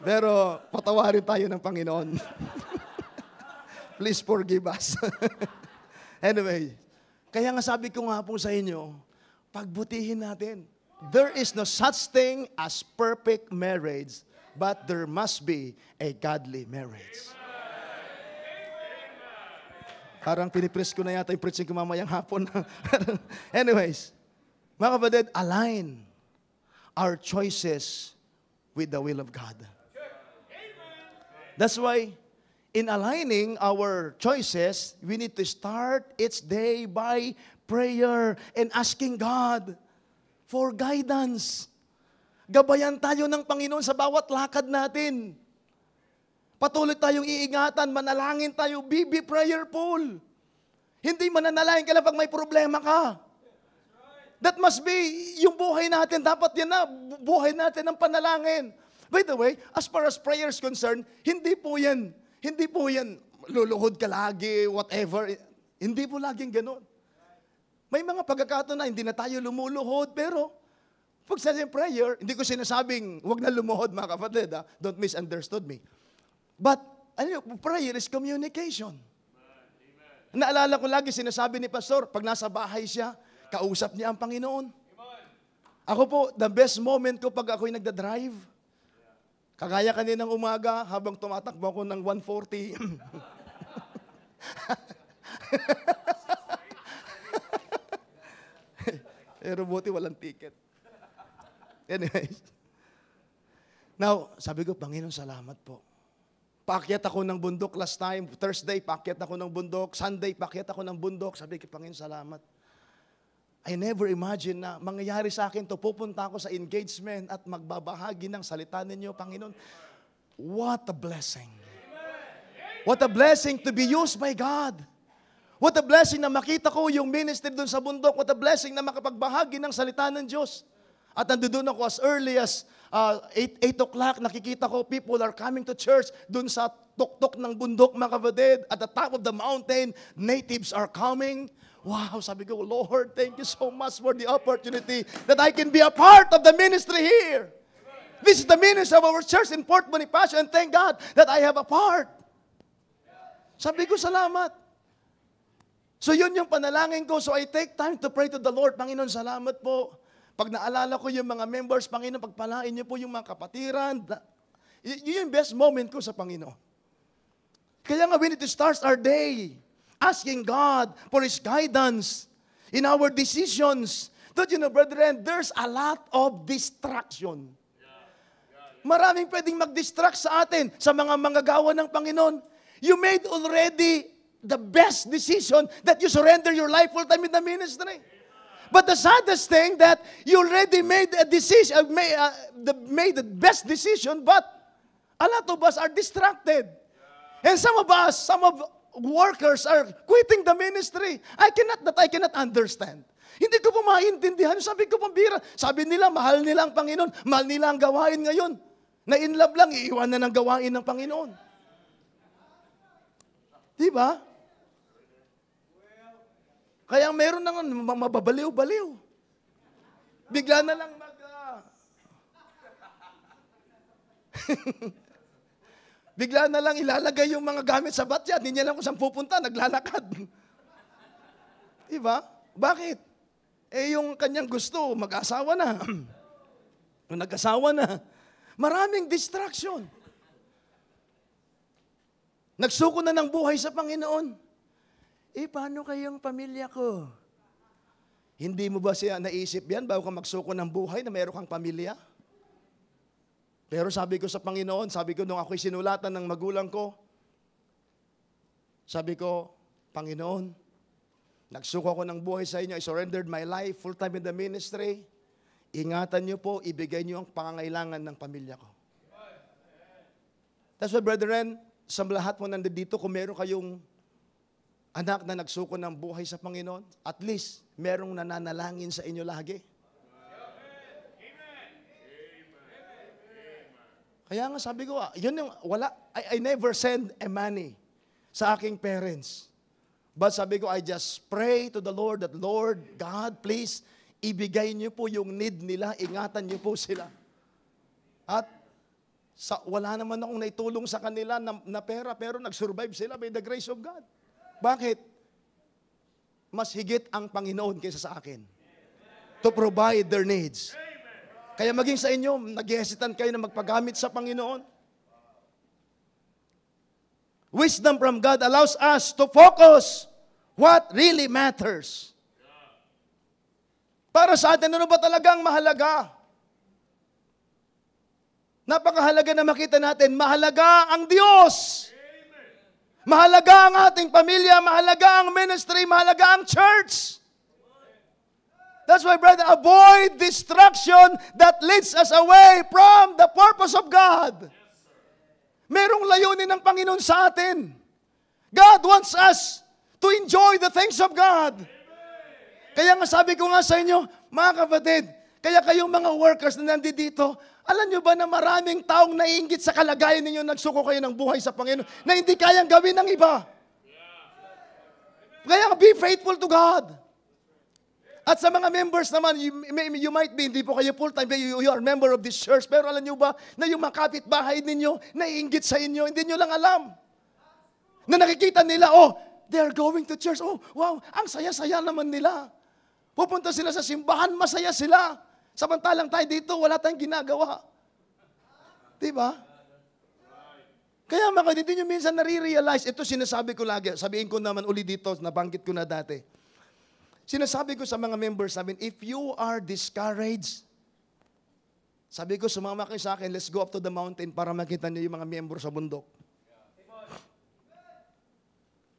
Pero patawarin tayo ng Panginoon. Please forgive us. Anyway. Kaya nga sabi ko nga po sa inyo, pagbutihin natin. There is no such thing as perfect marriage, but there must be a godly marriage. Parang pinipress ko na yata yung preaching ko mamayang hapon. Anyways, mga kapatid, align our choices with the will of God. That's why, in aligning our choices, we need to start each day by prayer and asking God for guidance. Gabayan tayo ng Panginoon sa bawat lakad natin. Patuloy tayong iingatan, manalangin tayo, be prayerful. Hindi mananalangin ka lang pag may problema ka. That must be yung buhay natin. Dapat yan na, buhay natin ng panalangin. By the way, as far as prayer is concerned, hindi po yan, luluhod ka lagi, whatever. Hindi po laging ganun. May mga pagkakataon na hindi na tayo lumuluhod, pero pag sa prayer, hindi ko sinasabing, huwag na lumuhod mga kapatid. Don't misunderstood me. But, prayer is communication. Naalala ko lagi, sinasabi ni Pastor, pag nasa bahay siya, kausap niya ang Panginoon. Ako po, the best moment ko pag ako'y nagdadrive, kagaya kaninang umaga, habang tumatakbo ako ng 140, pero buti walang ticket. Anyways. Now, sabi ko, Panginoon, salamat po. Paakyat ako ng bundok last time. Thursday, paakyat ako ng bundok. Sunday, paakyat ako ng bundok. Sabi ko, Panginoon, salamat. I never imagine na mangyayari sa akin to. Pupunta ako sa engagement at magbabahagi ng salita ninyo, Panginoon. What a blessing. What a blessing to be used by God. What a blessing na makita ko yung ministry doon sa bundok. What a blessing na makapagbahagi ng salita ng Diyos. At nandoon ako as early as 8 o'clock, nakikita ko people are coming to church doon sa tuktok ng bundok, mga kapatid. At the top of the mountain, natives are coming. Wow, sabi ko, Lord, thank you so much for the opportunity that I can be a part of the ministry here. This is the ministry of our church in Port Bonifacio, and thank God that I have a part. Sabi ko, salamat. So yun yung panalangin ko. So I take time to pray to the Lord. Panginoon, salamat po. Pag naalala ko yung mga members, Panginoon, pagpalain niyo po yung mga kapatiran. Yun yung best moment ko sa Panginoon. Kaya nga, we need to start our day asking God for His guidance in our decisions. Don't you know, brethren, there's a lot of distraction. Maraming pwedeng mag-distract sa atin sa mga manggagawa ng Panginoon. You made already the best decision that you surrender your life full time in the ministry. But the saddest thing that you already made a decision, made the best decision, but a lot of us are distracted. And some of workers are quitting the ministry. I cannot understand. Hindi ko po maintindihan. Sabi ko, pambira. Sabi nila, mahal nila ang Panginoon. Mahal nila ang gawain ngayon. Na in love lang, iiwan na ng gawain ng Panginoon. Diba? Kaya meron nang mababaliw-baliw. Bigla na lang bigla na lang ilalagay yung mga gamit sa batya. Hindi niya lang kung saan pupunta, naglalakad. Diba? Bakit? Yung kanyang gusto, mag-asawa na. Kung nag-asawa na, maraming distraction. Nagsuko na ng buhay sa Panginoon. Paano kayong pamilya ko? Hindi mo ba siya naisip yan bago ka magsuko ng buhay na meron kang pamilya? Pero sabi ko sa Panginoon, sabi ko nung ako'y sinulatan ng magulang ko, sabi ko, Panginoon, nagsuko ako ng buhay sa inyo, I surrendered my life full time in the ministry. Ingatan niyo po, ibigay niyo ang pangangailangan ng pamilya ko. That's why, brethren, sa lahat mo nandito, kung meron kayong anak na nagsuko ng buhay sa Panginoon, at least, merong nananalangin sa inyo lagi. Kaya nga sabi ko, yun yung, I never send a money sa aking parents. But sabi ko, I just pray to the Lord that, Lord, God, please, ibigay niyo po yung need nila, ingatan niyo po sila. At wala naman akong naitulong sa kanila na pera, pero nag-survive sila by the grace of God. Bakit? mas higit ang Panginoon kaysa sa akin. To provide their needs. Kaya maging sa inyo, nag-hesitant kayo na magpagamit sa Panginoon. Wisdom from God allows us to focus what really matters. Para sa atin, ano ba talagang mahalaga? Napakahalaga na makita natin, mahalaga ang Diyos. Mahalaga ang ating pamilya, mahalaga ang ministry, mahalaga ang church. That's why, brother, avoid distraction that leads us away from the purpose of God. Merong layunin ng Panginoon sa atin. God wants us to enjoy the things of God. Kaya nga sabi ko nga sa inyo, mga kapatid, kaya kayong mga workers na nandito, alam nyo ba na maraming taong naiinggit sa kalagayan ninyo, nagsuko kayo ng buhay sa Panginoon, na hindi kayang gawin ng iba. Kaya be faithful to God. At sa mga members naman, you might be, hindi po kayo full-time, you are member of this church, pero alam nyo ba na yung mga kapitbahay ninyo, naiinggit sa inyo, hindi nyo lang alam. Na nakikita nila, oh, they are going to church. Oh, wow, ang saya-saya naman nila. Pupunta sila sa simbahan, masaya sila. Samantalang tayo dito, wala tayong ginagawa. Diba? Kaya mga hindi nyo minsan nare-realize, ito sinasabi ko lagi, sabihin ko naman uli dito, nabanggit ko na dati. Sinasabi ko sa mga members namin, if you are discouraged, sabi ko, sumama kayo sa akin, let's go up to the mountain para makita niyo yung mga miyembro sa bundok.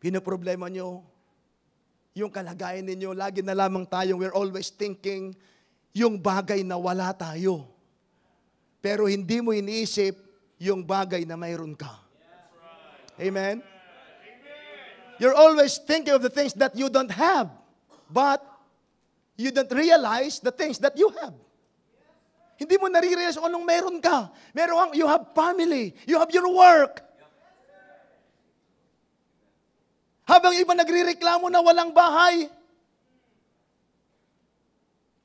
Pinoproblema nyo, yung kalagayan ninyo, lagi na lamang tayo, we're always thinking, yung bagay na wala tayo. Pero hindi mo iniisip yung bagay na mayroon ka. Amen? You're always thinking of the things that you don't have. But you don't realize the things that you have. Hindi mo nare-realize kung anong meron ka. You have family. You have your work. Habang iba nagre-reklamo na walang bahay.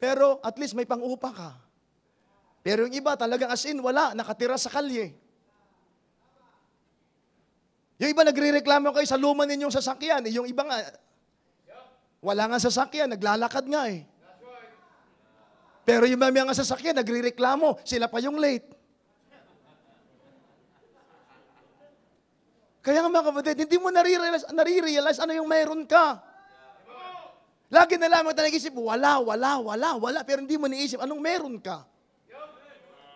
Pero at least may pang-upa ka. Pero yung iba talagang as in wala, nakatira sa kalye. Yung iba nagre-reklamo kayo sa luma ninyong sasakyan. Yung iba nga, wala nga sasakyan, naglalakad nga eh. Pero yung mga sasakyan, nagre-reklamo, sila pa yung late. Kaya nga mga kapatid, hindi mo nare-realize ano yung mayroon ka. Lagi na lamang tayo nag-isip, wala. Pero hindi mo naisip, anong meron ka?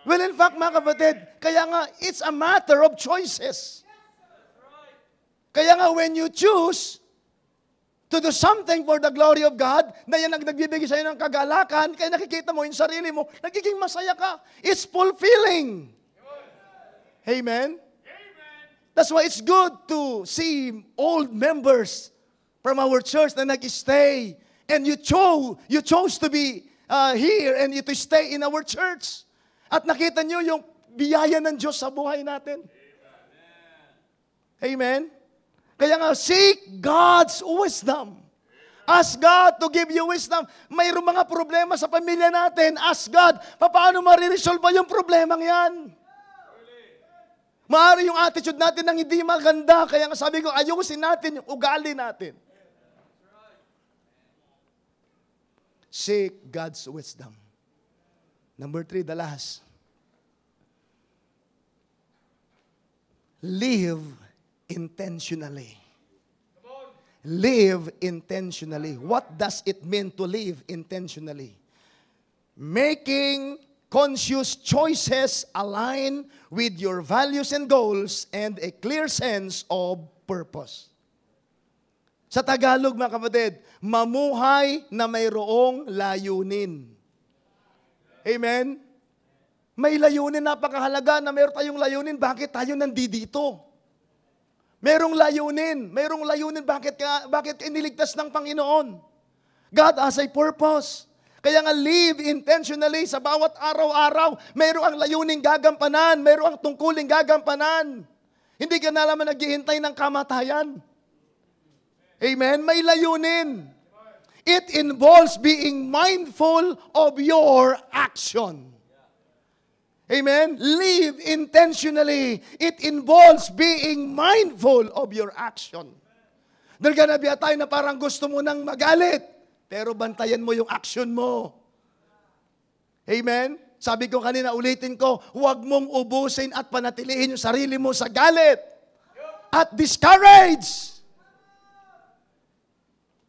Well, in fact, mga kapatid, kaya nga, it's a matter of choices. Kaya nga, when you choose to do something for the glory of God, na yan ang nagbibigay sa'yo ng kagalakan, kaya nakikita mo yung sarili mo, nagiging masaya ka. It's fulfilling. Amen? That's why it's good to see old members from our church na nag-stay. And you chose to be here and to stay in our church. At nakita nyo yung biyaya ng Diyos sa buhay natin. Amen? Kaya nga, seek God's wisdom. Ask God to give you wisdom. Mayroong mga problema sa pamilya natin. Ask God, paano mariresolve yung problemang yan? Maaari yung attitude natin nang hindi maganda. Kaya nga sabi ko, ayusin natin yung ugali natin. Seek God's wisdom. Number 3, the last. Live intentionally. Live intentionally. What does it mean to live intentionally? Making conscious choices align with your values and goals and a clear sense of purpose. Sa Tagalog, mga kapatid, mamuhay na mayroong layunin. Amen? May layunin, napakahalaga na mayroon tayong layunin. Bakit tayo nandito? Merong layunin, bakit iniligtas ng Panginoon? God has a purpose. Kaya nga live intentionally sa bawat araw-araw. Mayroong layuning gagampanan, mayroong tungkuling gagampanan. Hindi ka na naman naghihintay ng kamatayan. Amen? May layunin. It involves being mindful of your action. Amen? Live intentionally. It involves being mindful of your action. There's gonna be a time na parang gusto mo nang magalit, pero bantayan mo yung action mo. Amen? Sabi ko kanina, ulitin ko, huwag mong ubusin at panatilihin yung sarili mo sa galit at discourage.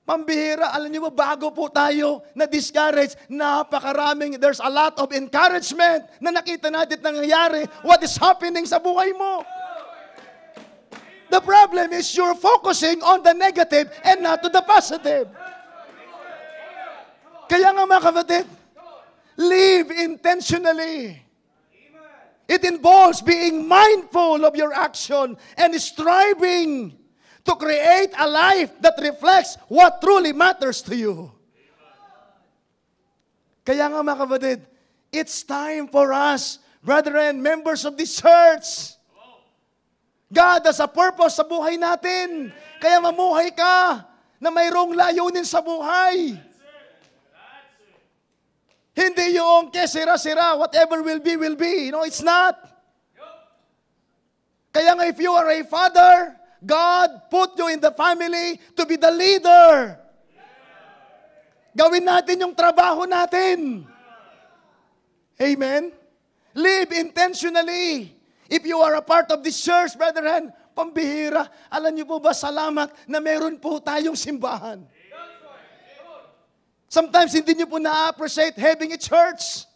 Pambihira, alam niyo ba, bago po tayo na-discourage, there's a lot of encouragement na nakita natin nangyayari, what is happening sa buhay mo. The problem is you're focusing on the negative and not to the positive. Kaya nga mga kapatid, live intentionally. It involves being mindful of your action and striving to create a life that reflects what truly matters to you. Kaya nga mga kapatid, it's time for us, brethren, members of this church. God has a purpose sa buhay natin. Kaya mamuhay ka na mayroong layunin sa buhay. Hindi yung kesira-sira, whatever will be. No, it's not. Kaya nga if you are a father, God put you in the family to be the leader. Gawin natin yung trabaho natin. Amen? Live intentionally. If you are a part of this church, brethren, pambihira, alam niyo po ba, salamat na meron po tayong simbahan. Sometimes hindi niyo po na-appreciate having a church.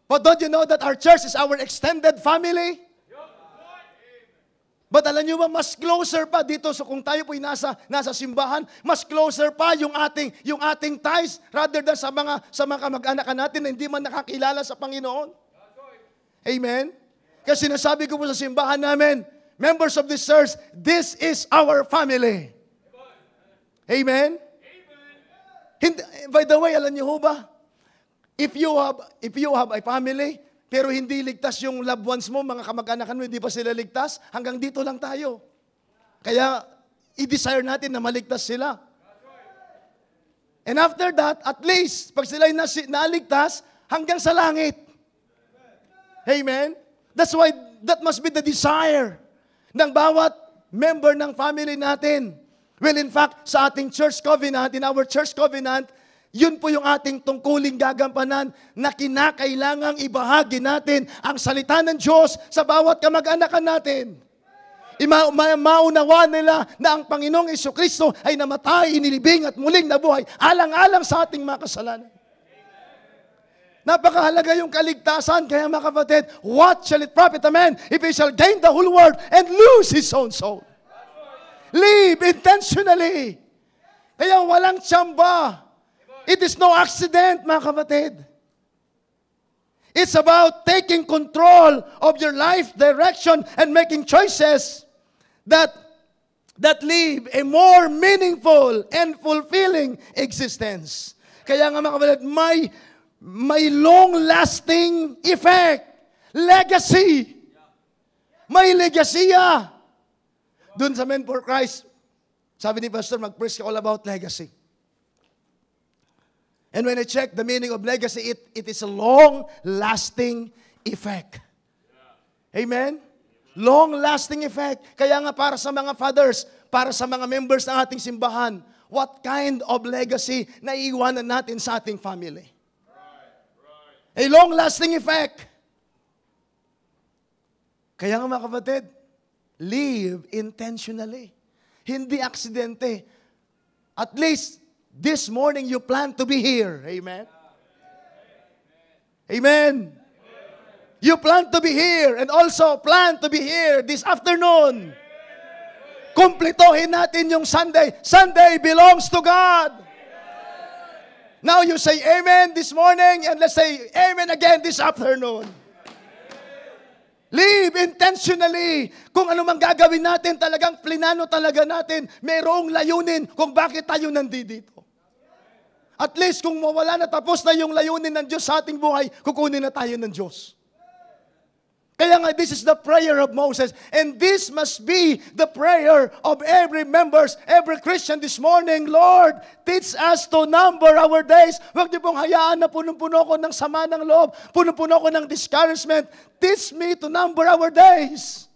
But don't you know that our church is our extended family? But alam niyo ba, mas closer pa dito, so kung tayo po'y nasa simbahan, mas closer pa yung ating ties rather than sa mga kamag-anak natin na hindi man nakakilala sa Panginoon. Amen? Kasi sinasabi ko po sa simbahan namin, members of this church, this is our family. Amen? By the way, alam niyo ba, if you have a family, pero hindi ligtas yung loved ones mo, mga kamag-anakan mo, hindi pa sila ligtas, hanggang dito lang tayo. Kaya, i-desire natin na maligtas sila. And after that, at least, pag sila'y naligtas, hanggang sa langit. Amen? That's why, that must be the desire ng bawat member ng family natin. Well, in fact, sa ating church covenant, in our church covenant, yun po yung ating tungkuling gagampanan na kinakailangang ibahagi natin ang salita ng Diyos sa bawat kamag-anakan natin. Maunawa nila na ang Panginoong Jesucristo ay namatay, inilibing at muling nabuhay, alang-alang sa ating mga kasalanan. Napakahalaga yung kaligtasan, kaya mga kapatid, what shall it profit a man if he shall gain the whole world and lose his own soul? Live intentionally. Kaya walang tsamba. It is no accident, mga kapatid. It's about taking control of your life direction and making choices that live a more meaningful and fulfilling existence. Kaya nga mga kapatid, may long-lasting effect. Legacy. May legasiya. Doon sa Men for Christ, sabi ni Pastor, mag-preach all about legacy. And when I check the meaning of legacy, it is a long-lasting effect. Amen? Long-lasting effect. Kaya nga para sa mga fathers, para sa mga members ng ating simbahan, what kind of legacy na iiwanan natin sa ating family? A long-lasting effect. Kaya nga mga kapatid, live intentionally. Hindi aksidente. At least, this morning you plan to be here. Amen? Amen. You plan to be here and also plan to be here this afternoon. Kumpletohin natin yung Sunday. Sunday belongs to God. Now you say amen this morning and let's say amen again this afternoon. Live intentionally. Kung ano mang gagawin natin, talagang plinano talaga natin, mayroong layunin kung bakit tayo nandito. At least kung mawala na, tapos na yung layunin ng Diyos sa ating buhay, kukunin na tayo ng Diyos. Kaya nga, this is the prayer of Moses. And this must be the prayer of every members, every Christian this morning. Lord, teach us to number our days. Huwag niyo pong hayaan na punong-puno ko ng sama ng loob, punong-puno ko ng discouragement. Teach me to number our days.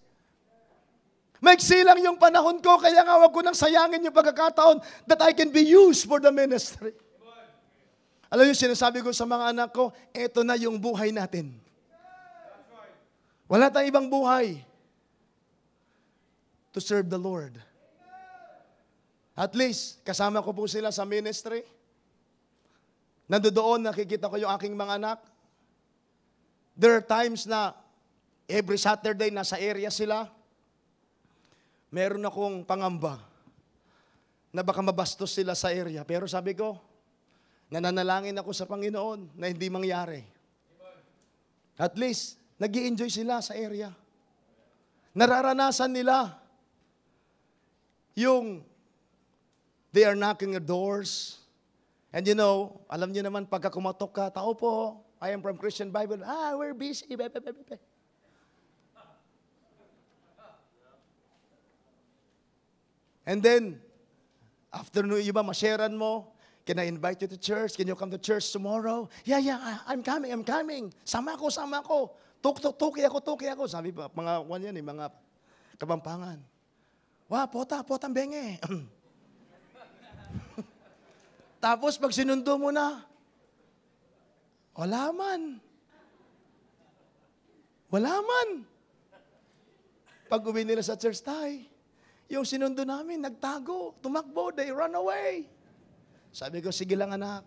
Maiksi lang yung panahon ko, kaya nga wag ko nang sayangin yung pagkakataon that I can be used for the ministry. Alam niyo, sinasabi ko sa mga anak ko, eto na yung buhay natin. Wala tayong ibang buhay. To serve the Lord. At least, kasama ko po sila sa ministry. Nandoon, nakikita ko yung aking mga anak. There are times na every Saturday nasa area sila. Meron akong pangamba na baka mabastos sila sa area. Pero sabi ko, nananalangin ako sa Panginoon na hindi mangyari. At least, nag-i-enjoy sila sa area. Nararanasan nila yung they are knocking the doors. And you know, alam niyo naman, pagka kumatok ka, tao po, I am from Christian Bible. We're busy. And then, after yung ma-sharean mo, can I invite you to church? Can you come to church tomorrow? Yeah, I'm coming. Sama ko. Tuki ako. Sabi pa, mga Kapampangan. Potang benge. Tapos pag sinundo mo na, wala man. Pag uwi nila sa church tayo, yung sinundo namin, nagtago, tumakbo, they run away. Sabi ko, sige lang anak,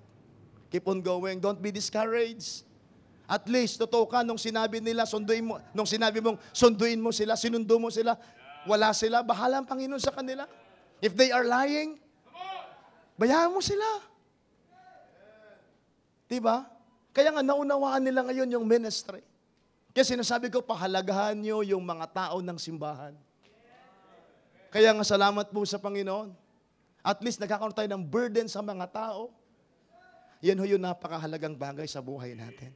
keep on going, don't be discouraged. At least, totoo ka, nung sinabi nila, nung sinabi mong sunduin mo sila, sinundo mo sila, wala sila, bahala ang Panginoon sa kanila. If they are lying, bayaan mo sila. Diba? Kaya nga, naunawaan nila ngayon yung ministry. Kaya sinasabi ko, pahalagahan nyo yung mga tao ng simbahan. Kaya nga, salamat po sa Panginoon. At least, nagkakaroon tayo ng burden sa mga tao. Yan ho yung napakahalagang bagay sa buhay natin.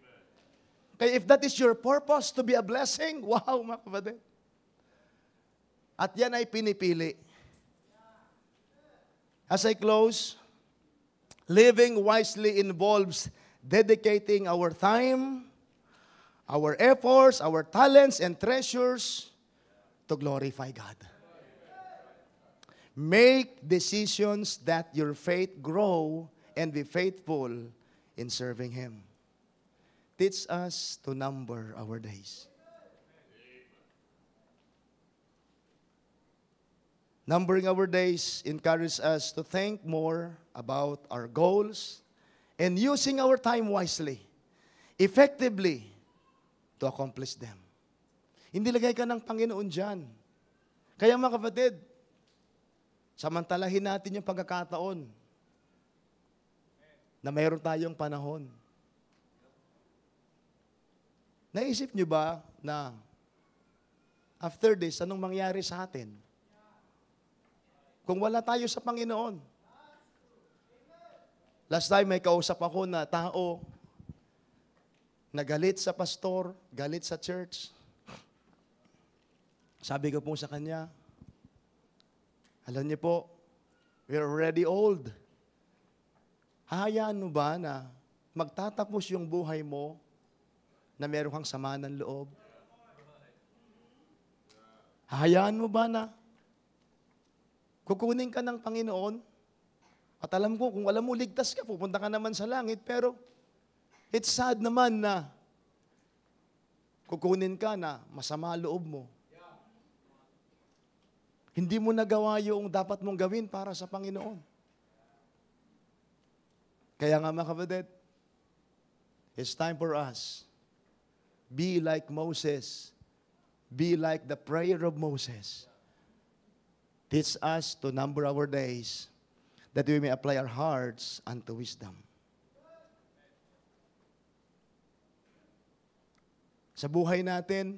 Kaya if that is your purpose to be a blessing, wow, mga kapatid. At yan ay pinipili. As I close, living wisely involves dedicating our time, our efforts, our talents, and treasures to glorify God. Make decisions that your faith grow and be faithful in serving Him. Teach us to number our days. Numbering our days encourages us to think more about our goals and using our time wisely, effectively, to accomplish them. Hindi lagay ka ng Panginoon dyan. Kaya mga kapatid, samantalahin natin yung pagkakataon na mayroon tayong panahon. Naisip niyo ba na after this, anong mangyari sa atin? Kung wala tayo sa Panginoon. Last time may kausap ako na tao na galit sa pastor, galit sa church. Sabi ko po sa kanya, alam niyo po, we're already old. Hahayaan mo ba na magtatapos yung buhay mo na meron kang sama ng loob? Hahayaan mo ba na kukunin ka ng Panginoon? At alam ko, kung alam mo, ligtas ka, pupunta ka naman sa langit, pero it's sad naman na kukunin ka na masama loob mo. Hindi mo nagawa yung dapat mong gawin para sa Panginoon. Kaya nga mga kapatid, it's time for us. Be like Moses. Be like the prayer of Moses. Teach us to number our days that we may apply our hearts unto wisdom. Sa buhay natin,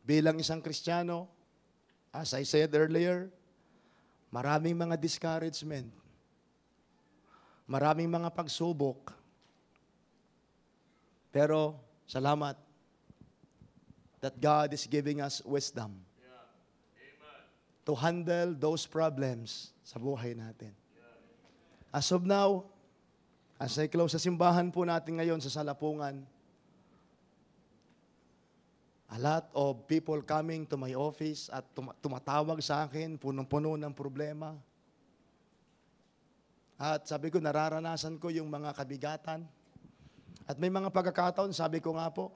bilang isang Kristiyano, as I said earlier, maraming mga discouragement, maraming mga pagsubok. Pero, salamat that God is giving us wisdom to handle those problems sa buhay natin. As of now, as I close sa simbahan po natin ngayon sa Salapungan, A lot of people coming to my office at tumatawag sa akin, punong-puno ng problema. At sabi ko, nararanasan ko yung mga kabigatan. At may mga pagkakataon, sabi ko nga po,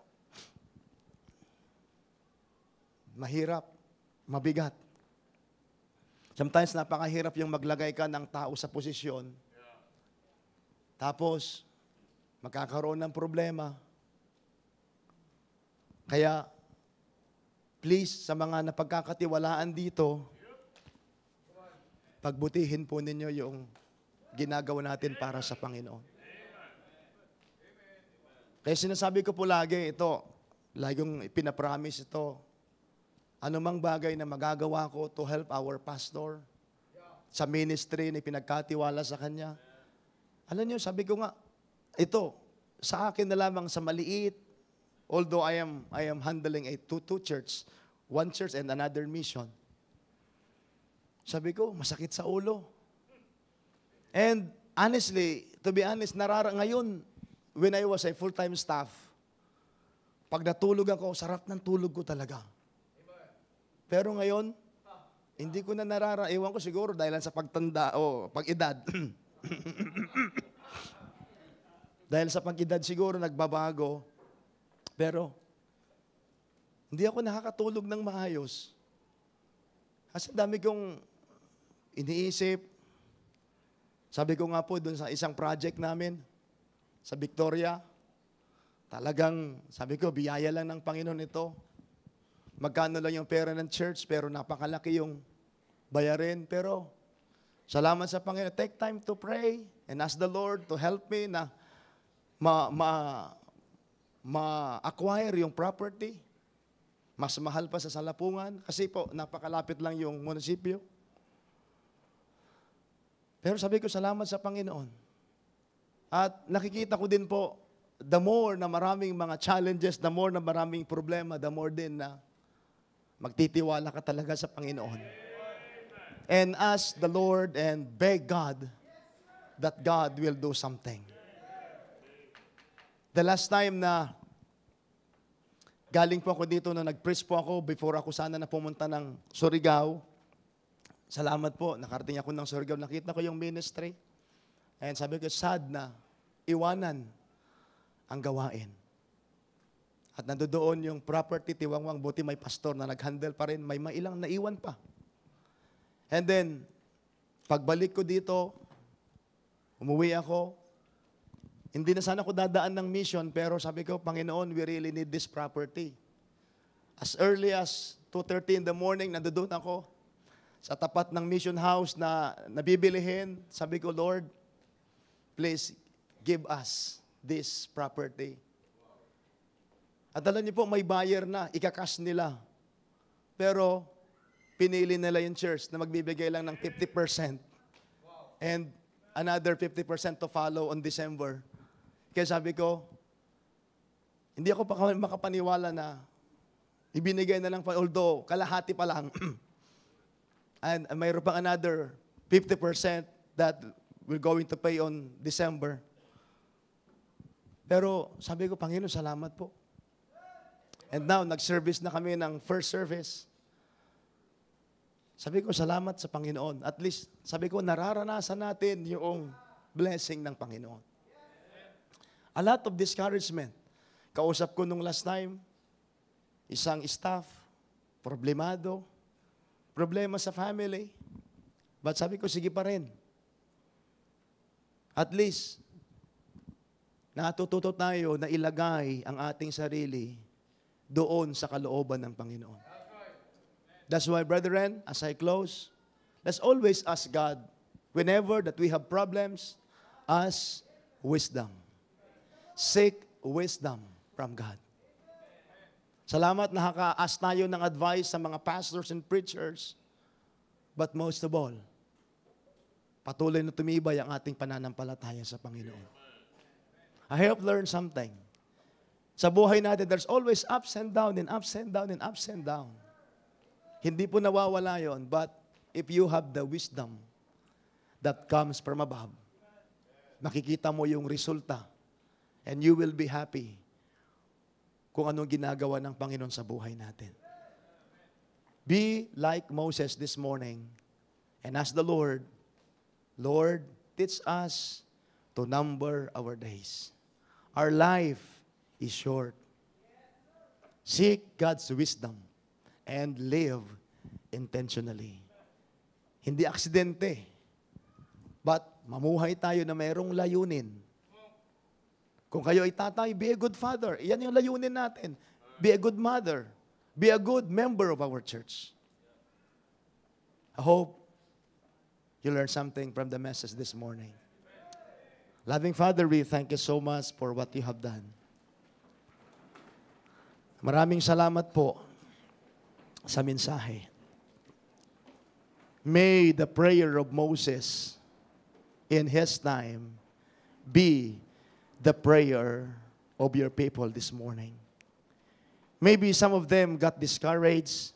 mahirap, mabigat. Sometimes napakahirap yung maglagay ka ng tao sa posisyon. Tapos, magkakaroon ng problema. Kaya, please, sa mga napagkakatiwalaan dito, pagbutihin po ninyo yung ginagawa natin para sa Panginoon. Kaya sinasabi ko po lagi ito, laging pinapromise ito, anumang bagay na magagawa ko to help our pastor sa ministry na pinagkatiwala sa kanya. Alam niyo, sabi ko nga, ito, sa akin na lamang sa maliit, although I am handling a two church, one church and another mission. Sabi ko, masakit sa ulo. And honestly, to be honest, ngayon, when I was a full-time staff, pag natulog ako, sarap ng tulog ko talaga. Pero ngayon, hindi ko na ewan ko siguro dahil sa pagtanda o pag-edad. Dahil sa pag-edad siguro nagbabago. Pero, hindi ako nakakatulog ng maayos. Kasi dami kong iniisip. Sabi ko nga po doon sa isang project namin, sa Victoria, talagang, sabi ko, biyaya lang ng Panginoon ito. Magkano lang yung pera ng church, pero napakalaki yung bayarin. Pero, salamat sa Panginoon. Take time to pray and ask the Lord to help me na ma-acquire yung property. Mas mahal pa sa salapungan. Kasi po, napakalapit lang yung munisipyo. Pero sabi ko, salamat sa Panginoon. At nakikita ko din po, the more na maraming mga challenges, the more na maraming problema, the more din na magtitiwala ka talaga sa Panginoon. And ask the Lord and beg God that God will do something. The last time na galing po ako dito, na nag-preach po ako before ako sana na pumunta ng Surigao. Salamat po, nakarating ako ng Surigao, nakita ko yung ministry. And sabi ko, sad na iwanan ang gawain. At nandoon yung property, tiwangwang, buti may pastor na nag-handle pa rin, may mailang naiwan pa. And then, pagbalik ko dito, umuwi ako, hindi na sana ako dadaan ng mission, pero sabi ko, Panginoon, we really need this property. As early as 2:30 in the morning, nandoon ako sa tapat ng mission house na nabibilihin. Sabi ko, Lord, please give us this property. At alam niyo po, may buyer na, ikakas nila. Pero, pinili nila yung church na magbibigay lang ng 50%. And another 50% to follow on December. Kaya sabi ko, hindi ako pa makapaniwala na ibinigay na lang, although kalahati pa lang. And mayroon pang another 50% that we're going to pay on December. Pero sabi ko, Panginoon, salamat po. And now, nag-service na kami ng first service. Sabi ko, salamat sa Panginoon. At least, sabi ko, nararanasan natin yung blessing ng Panginoon. A lot of discouragement. Kausap ko nung last time, isang staff, problemado, problema sa family. But sabi ko, sige pa rin. At least, natututo tayo na ilagay ang ating sarili doon sa kalooban ng Panginoon. That's why, brethren, as I close, let's always ask God, whenever that we have problems, ask wisdom. Seek wisdom from God. Salamat, nakaka-ask tayo ng advice sa mga pastors and preachers, but most of all, patuloy na tumibay ang ating pananampalataya sa Panginoon. I hope learn something. Sa buhay natin, there's always ups and down and ups and down and ups and down. Hindi po nawawala yon, but if you have the wisdom that comes from above, makikita mo yung resulta and you will be happy kung anong ginagawa ng Panginoon sa buhay natin. Be like Moses this morning and ask the Lord, Lord, teach us to number our days. Our life is short. Seek God's wisdom and live intentionally. Hindi aksidente, but mamuhay tayo na mayroong layunin. Kung kayo ay tatay, be a good father. Iyan yung layunin natin. Be a good mother. Be a good member of our church. I hope you learned something from the message this morning. Loving Father, we thank you so much for what you have done. Maraming salamat po sa mensahe. May the prayer of Moses in his time be the prayer of your people this morning. Maybe some of them got discouraged.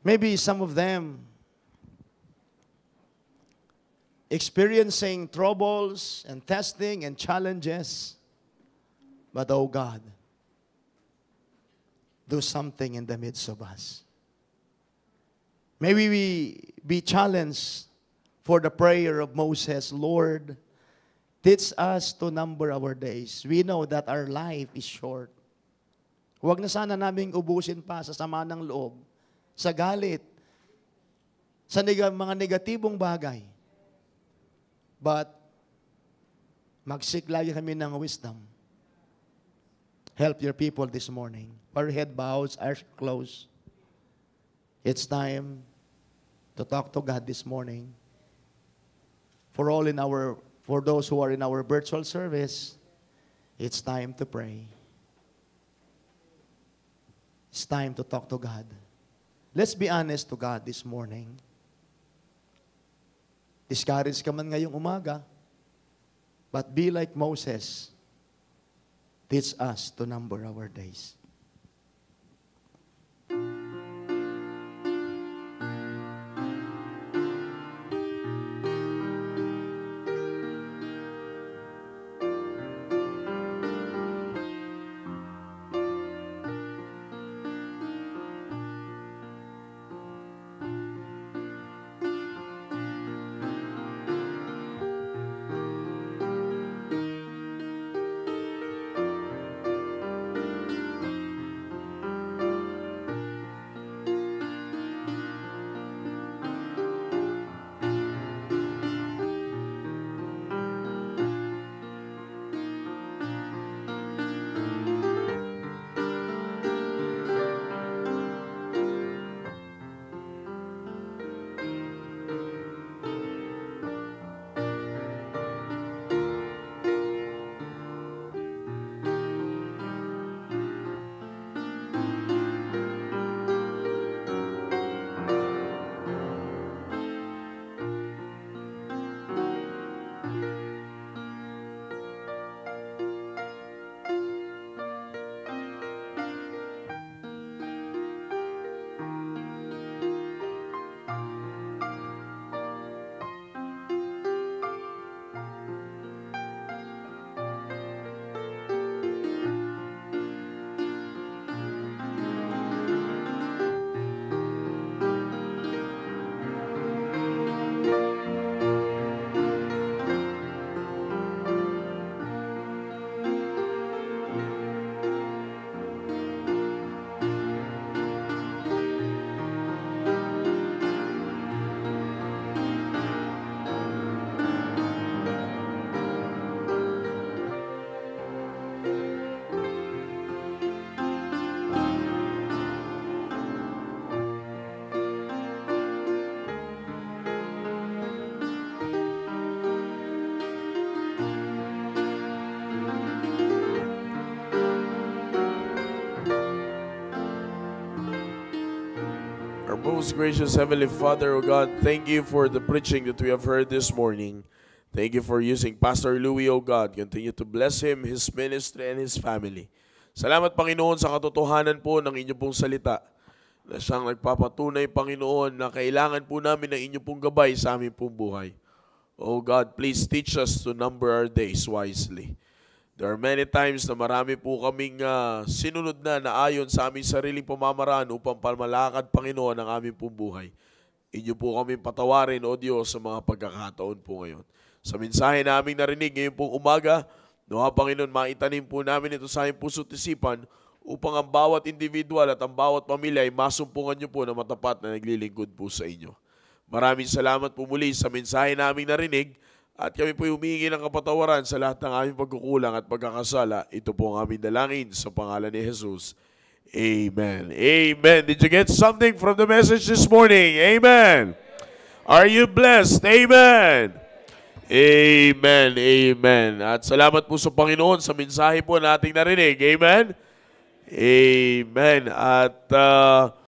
Maybe some of them experiencing troubles and testing and challenges. But oh God, do something in the midst of us. Maybe we be challenged for the prayer of Moses, Lord, teach us to number our days. We know that our life is short. Huwag na sana naming ubusin pa sa sama ng loob, sa galit, sa mga negatibong bagay. But, magsik lagi kami ng wisdom. Help your people this morning. Our head bows, eyes closed. It's time to talk to God this morning. For those who are in our virtual service, it's time to pray. It's time to talk to God. Let's be honest to God this morning. Discouraged ka man ngayong umaga, but be like Moses. Teach us to number our days. Most gracious Heavenly Father, O God, thank you for the preaching that we have heard this morning. Thank you for using Pastor Louie, O God. Continue to bless him, his ministry, and his family. Salamat, Panginoon, sa katotohanan po ng inyong pong salita na siyang nagpapatunay, Panginoon, na kailangan po namin ng inyong pong gabay sa aming pong buhay. O God, please teach us to number our days wisely. There are many times na marami po kaming sinunod na ayon sa aming sariling pamamaraan upang pamalakad, Panginoon, ang aming pong buhay. Inyo po kami patawarin, O Diyos, sa mga pagkakataon po ngayon. Sa mensahe naming narinig ngayon pong umaga, nawa, Panginoon, maitanim po namin ito sa aming puso't isipan upang ang bawat individual at ang bawat pamilya ay masumpungan nyo po na matapat na naglilingkod po sa inyo. Maraming salamat po muli sa mensahe naming narinig. At kami po humihingi ng kapatawaran sa lahat ng aming pagkukulang at pagkakasala. Ito po ang aming dalangin sa pangalan ni Jesus. Amen. Amen. Did you get something from the message this morning? Amen. Are you blessed? Amen. Amen. Amen. At salamat po sa Panginoon sa mensahe po nating narinig. Amen. Amen. At